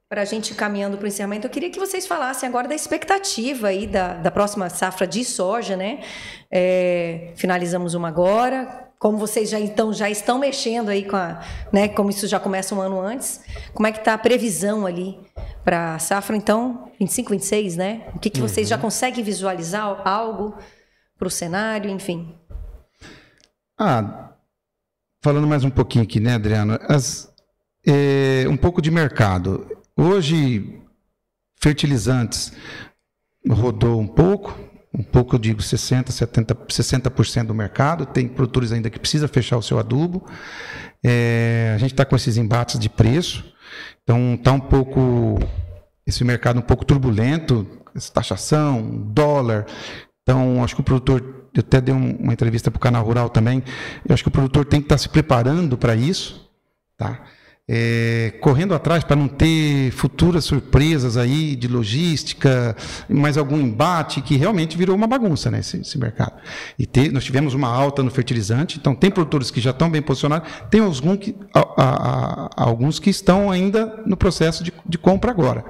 Para a gente ir caminhando para o encerramento, eu queria que vocês falassem agora da expectativa aí da próxima safra de soja, né? Finalizamos uma agora. Como vocês já estão mexendo aí né? Como isso já começa um ano antes, como é que está a previsão ali para a safra, então, 25, 26, né? O que vocês já conseguem visualizar algo para o cenário, enfim? Falando mais um pouquinho aqui, né, Adriano? Um pouco de mercado. Hoje, fertilizantes rodou um pouco eu digo 60% do mercado. Tem produtores ainda que precisa fechar o seu adubo. A gente está com esses embates de preço, então está um pouco, esse mercado um pouco turbulento, essa taxação, dólar. Então, acho que o produtor, eu até dei uma entrevista para o Canal Rural também, eu acho que o produtor tem que estar se preparando para isso, tá? Correndo atrás para não ter futuras surpresas aí de logística, mais algum embate que realmente virou uma bagunça, né, esse mercado. Nós tivemos uma alta no fertilizante, então tem produtores que já estão bem posicionados, tem alguns que estão ainda no processo de compra agora.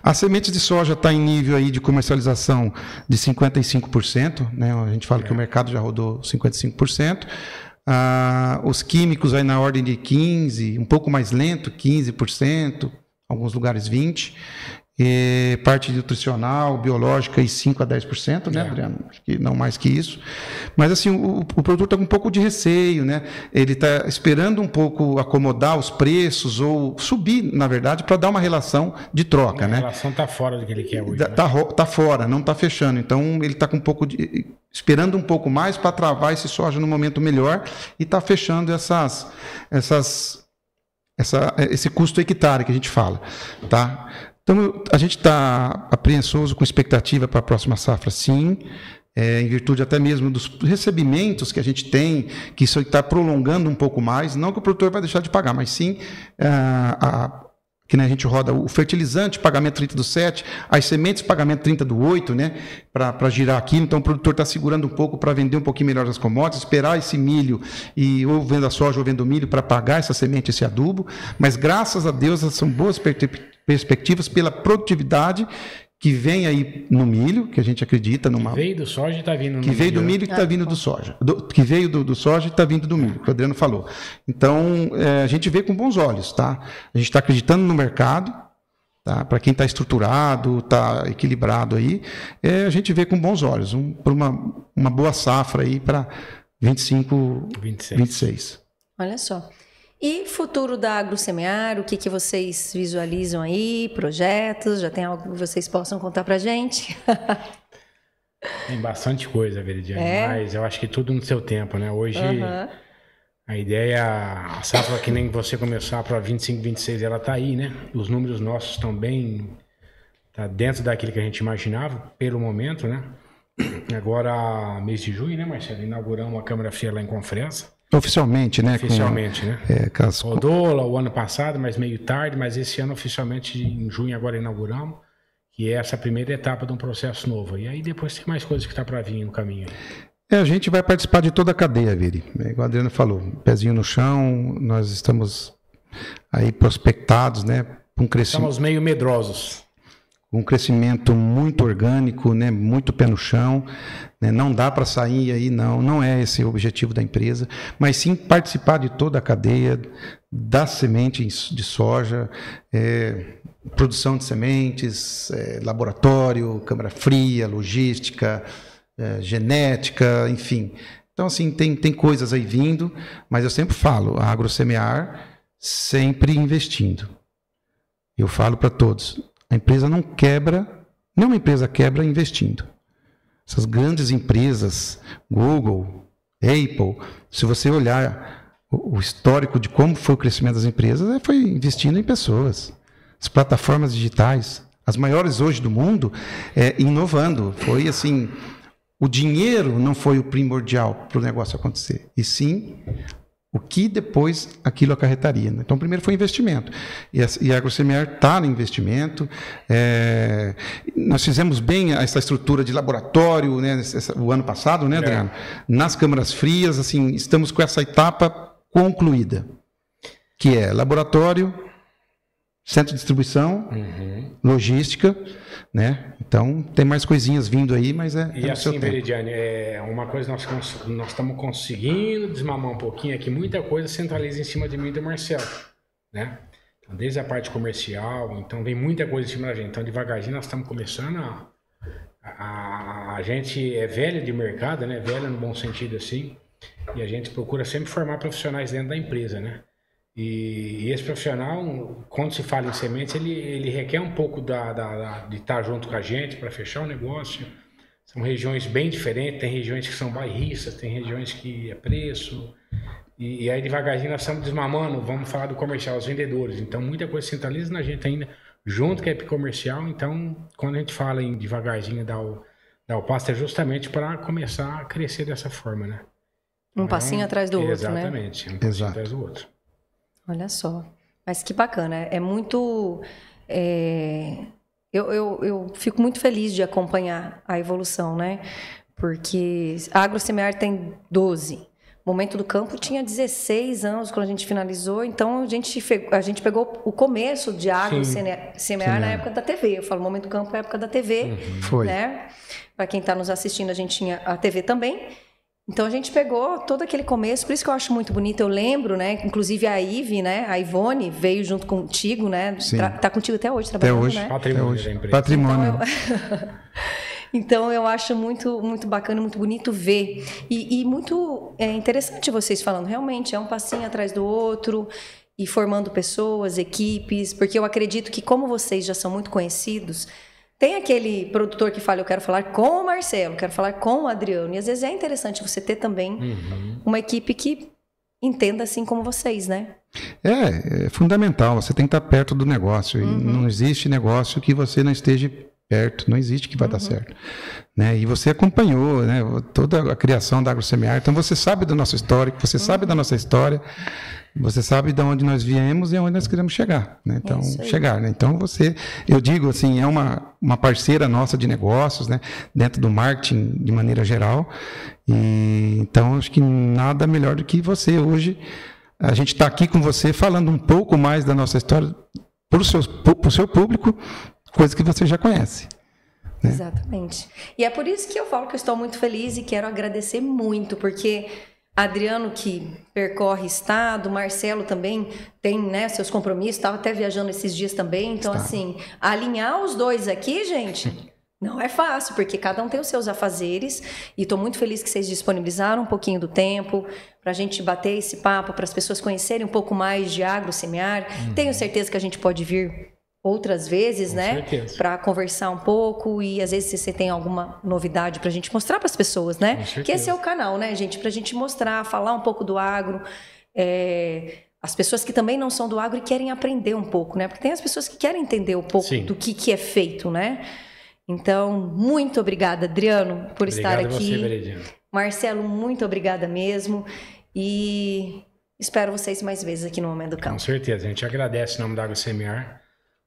A semente de soja está em nível aí de comercialização de 55%, né? A gente fala que o mercado já rodou 55%. Os químicos aí na ordem de 15%, um pouco mais lento, 15%, alguns lugares 20%. Parte nutricional, biológica, e 5% a 10%, né, Adriano? Acho que não mais que isso. Mas, assim, o produtor está com um pouco de receio, né? Ele está esperando um pouco acomodar os preços ou subir, na verdade, para dar uma relação de troca, né? A relação está fora do que ele quer hoje. Está fora, não está fechando. Então, ele está com um pouco esperando um pouco mais para travar esse soja no momento melhor e está fechando esse custo hectare que a gente fala, tá? Então, a gente está apreensioso com expectativa para a próxima safra, sim, em virtude até mesmo dos recebimentos que a gente tem, que isso está prolongando um pouco mais, não que o produtor vai deixar de pagar, mas sim que né, a gente roda o fertilizante, pagamento 30 do 7, as sementes, pagamento 30 do 8, né, para girar aqui. Então, o produtor está segurando um pouco para vender um pouquinho melhor as commodities, esperar esse milho, ou vendo a soja ou vendo o milho, para pagar essa semente, esse adubo. Mas, graças a Deus, são boas perspectivas pela produtividade que vem aí no milho, que a gente acredita numa... Que veio do soja e está vindo no milho. Que veio do milho e está vindo do soja. Que veio do soja e está vindo do milho, que o Adriano falou. Então, a gente vê com bons olhos, tá? A gente está acreditando no mercado, tá? Para quem está estruturado, está equilibrado aí, a gente vê com bons olhos. Por uma boa safra aí para 25, 26. Olha só. E futuro da AgroSemear, o que vocês visualizam aí? Projetos? Já tem algo que vocês possam contar pra gente? Tem bastante coisa, Veridiane, mas eu acho que tudo no seu tempo, né? Hoje A ideia, a safra que nem você começar para 25, 26, ela tá aí, né? Os números nossos estão bem, tá dentro daquilo que a gente imaginava, pelo momento, né? Agora, mês de junho, né, Marcelo? Inauguramos a Câmara Fria lá em Confresa. Oficialmente, né? Oficialmente, né? Caso... Rodou lá o ano passado, mas meio tarde, mas esse ano oficialmente, em junho, agora inauguramos. Que é essa primeira etapa de um processo novo. E aí depois tem mais coisas que tá para vir no caminho. A gente vai participar de toda a cadeia, Viri. Igual a Adriana falou, pezinho no chão, nós estamos aí prospectados, né? Um crescimento, estamos meio medrosos. Um crescimento muito orgânico, né? Muito pé no chão. Né? Não dá para sair aí, não é esse o objetivo da empresa, mas sim participar de toda a cadeia da semente de soja, produção de sementes, laboratório, câmara fria, logística, genética, enfim. Então, assim, tem coisas aí vindo, mas eu sempre falo, a AgroSemear sempre investindo. Eu falo para todos, a empresa não quebra, nenhuma empresa quebra investindo. Essas grandes empresas, Google, Apple, se você olhar o histórico de como foi o crescimento das empresas, foi investindo em pessoas. As plataformas digitais, as maiores hoje do mundo, inovando. Foi assim... O dinheiro não foi o primordial para o negócio acontecer, e sim o que depois aquilo acarretaria. Né? Então, primeiro foi investimento. E a AgroSemear está no investimento. Nós fizemos bem essa estrutura de laboratório, né, o ano passado, né, Adriano? Nas câmaras frias, assim, estamos com essa etapa concluída, que é laboratório, centro de distribuição, logística, né? Então, tem mais coisinhas vindo aí, mas E assim, Veridiane, uma coisa nós estamos conseguindo desmamar um pouquinho é que muita coisa centraliza em cima de mim e do Marcelo, né? Então, desde a parte comercial, então vem muita coisa em cima da gente. Então, devagarzinho nós estamos começando a gente é velho de mercado, né? Velho no bom sentido assim, e a gente procura sempre formar profissionais dentro da empresa, né? E esse profissional, quando se fala em sementes, ele requer um pouco de estar junto com a gente para fechar o negócio. São regiões bem diferentes, tem regiões que são bairristas, tem regiões que é preço. E aí devagarzinho nós estamos desmamando, vamos falar do comercial, os vendedores. Então muita coisa centraliza na gente ainda, junto com a comercial. Então quando a gente fala em devagarzinho dar o passo, é justamente para começar a crescer dessa forma, né? Um passinho atrás do outro, né? Exatamente, um passinho atrás do outro. Olha só, mas que bacana, é muito... Eu fico muito feliz de acompanhar a evolução, né? Porque a AgroSemear tem 12. Momento do Campo tinha 16 anos quando a gente finalizou, então a gente pegou o começo de AgroSemear na época da TV. Eu falo Momento do Campo é a época da TV, né? Para quem está nos assistindo, a gente tinha a TV também. Então a gente pegou todo aquele começo, por isso que eu acho muito bonito. Eu lembro, né? Inclusive a Ive, né? A Ivone veio junto contigo, né? Tá contigo até hoje trabalhando, até hoje, né? Patrimônio da empresa. Patrimônio. Então eu acho muito, muito bacana, muito bonito ver. E muito interessante vocês falando. Realmente é um passinho atrás do outro e formando pessoas, equipes, porque eu acredito que como vocês já são muito conhecidos, tem aquele produtor que fala, eu quero falar com o Marcelo, quero falar com o Adriano. E às vezes é interessante você ter também uma equipe que entenda assim como vocês, né? É fundamental, você tem que estar perto do negócio. E não existe negócio que você não esteja perto, não existe que vai dar certo. Né? E você acompanhou, né, toda a criação da AgroSemear, então você sabe do nosso histórico, você sabe da nossa história, você sabe de onde nós viemos e aonde nós queremos chegar. Né? Então, né? Então eu digo assim, é uma parceira nossa de negócios, né, dentro do marketing de maneira geral. E, então, acho que nada melhor do que você hoje. A gente está aqui com você falando um pouco mais da nossa história para o seu público, coisa que você já conhece. Né? Exatamente. E é por isso que eu falo que eu estou muito feliz e quero agradecer muito, porque Adriano, que percorre estado, Marcelo também tem, né, seus compromissos, estava até viajando esses dias também. Então, assim, alinhar os dois aqui, gente, não é fácil, porque cada um tem os seus afazeres. E estou muito feliz que vocês disponibilizaram um pouquinho do tempo para a gente bater esse papo, para as pessoas conhecerem um pouco mais de AgroSemear. Tenho certeza que a gente pode vir outras vezes, né, para conversar um pouco, e às vezes você tem alguma novidade para a gente mostrar para as pessoas, né, que esse é o canal, né, gente, para a gente mostrar, falar um pouco do agro, as pessoas que também não são do agro e querem aprender um pouco, né? Porque tem as pessoas que querem entender um pouco do que é feito, né? Então, muito obrigada, Adriano, por estar aqui. Você, Marcelo, muito obrigada mesmo. E espero vocês mais vezes aqui no Momento do Campo. Com certeza. A gente agradece em nome da AgroSemear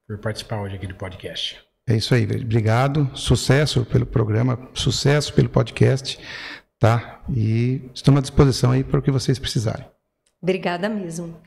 por participar hoje aqui do podcast. É isso aí, velho. Obrigado. Sucesso pelo programa, sucesso pelo podcast, tá? E estamos à disposição aí para o que vocês precisarem. Obrigada mesmo.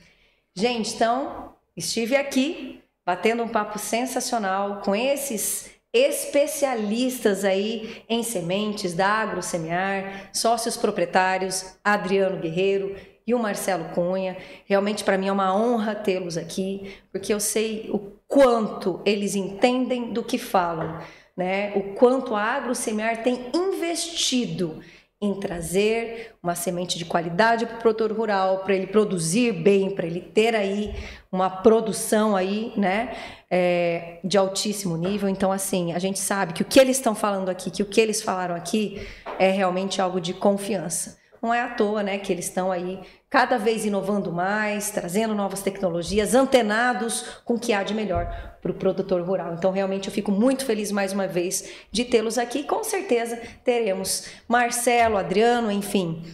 Gente, então, estive aqui batendo um papo sensacional com esses especialistas aí em sementes da AgroSemear, sócios proprietários, Adriano Guerreiro e o Marcelo Cunha. Realmente para mim é uma honra tê-los aqui, porque eu sei o quanto eles entendem do que falam, né? O quanto a AgroSemear tem investido em trazer uma semente de qualidade para o produtor rural, para ele produzir bem, para ele ter aí uma produção aí, né, de altíssimo nível. Então, assim, a gente sabe que o que eles estão falando aqui, que o que eles falaram aqui é realmente algo de confiança. Não é à toa, né, que eles estão aí cada vez inovando mais, trazendo novas tecnologias, antenados com o que há de melhor para o produtor rural. Então, realmente, eu fico muito feliz mais uma vez de tê-los aqui. Com certeza teremos Marcelo, Adriano, enfim,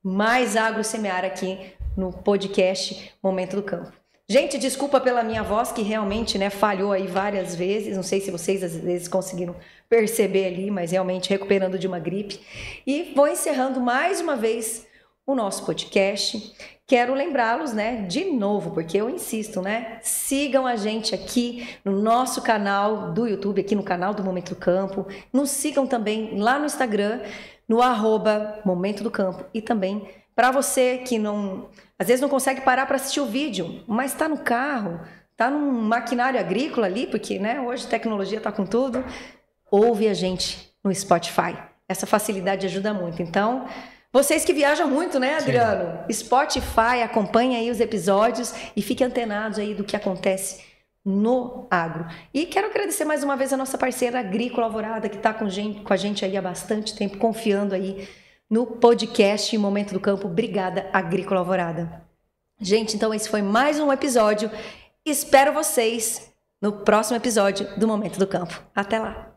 mais AgroSemear aqui no podcast Momento do Campo. Gente, desculpa pela minha voz, que realmente, né, falhou aí várias vezes. Não sei se vocês às vezes conseguiram perceber ali, mas realmente recuperando de uma gripe. E vou encerrando mais uma vez o nosso podcast. Quero lembrá-los, né, de novo, porque eu insisto, né, sigam a gente aqui no nosso canal do YouTube, aqui no canal do Momento do Campo. Nos sigam também lá no Instagram, no @Momento do Campo. E também, para você que às vezes não consegue parar para assistir o vídeo, mas está no carro, está num maquinário agrícola ali, porque, né, hoje a tecnologia está com tudo, ouve a gente no Spotify. Essa facilidade ajuda muito. Então, vocês que viajam muito, né, Adriano? Sim. Spotify, acompanha aí os episódios e fiquem antenados aí do que acontece no agro. E quero agradecer mais uma vez a nossa parceira Agrícola Alvorada, que está com a gente aí há bastante tempo, confiando aí no podcast Momento do Campo. Obrigada, Agrícola Alvorada. Gente, então esse foi mais um episódio. Espero vocês no próximo episódio do Momento do Campo. Até lá!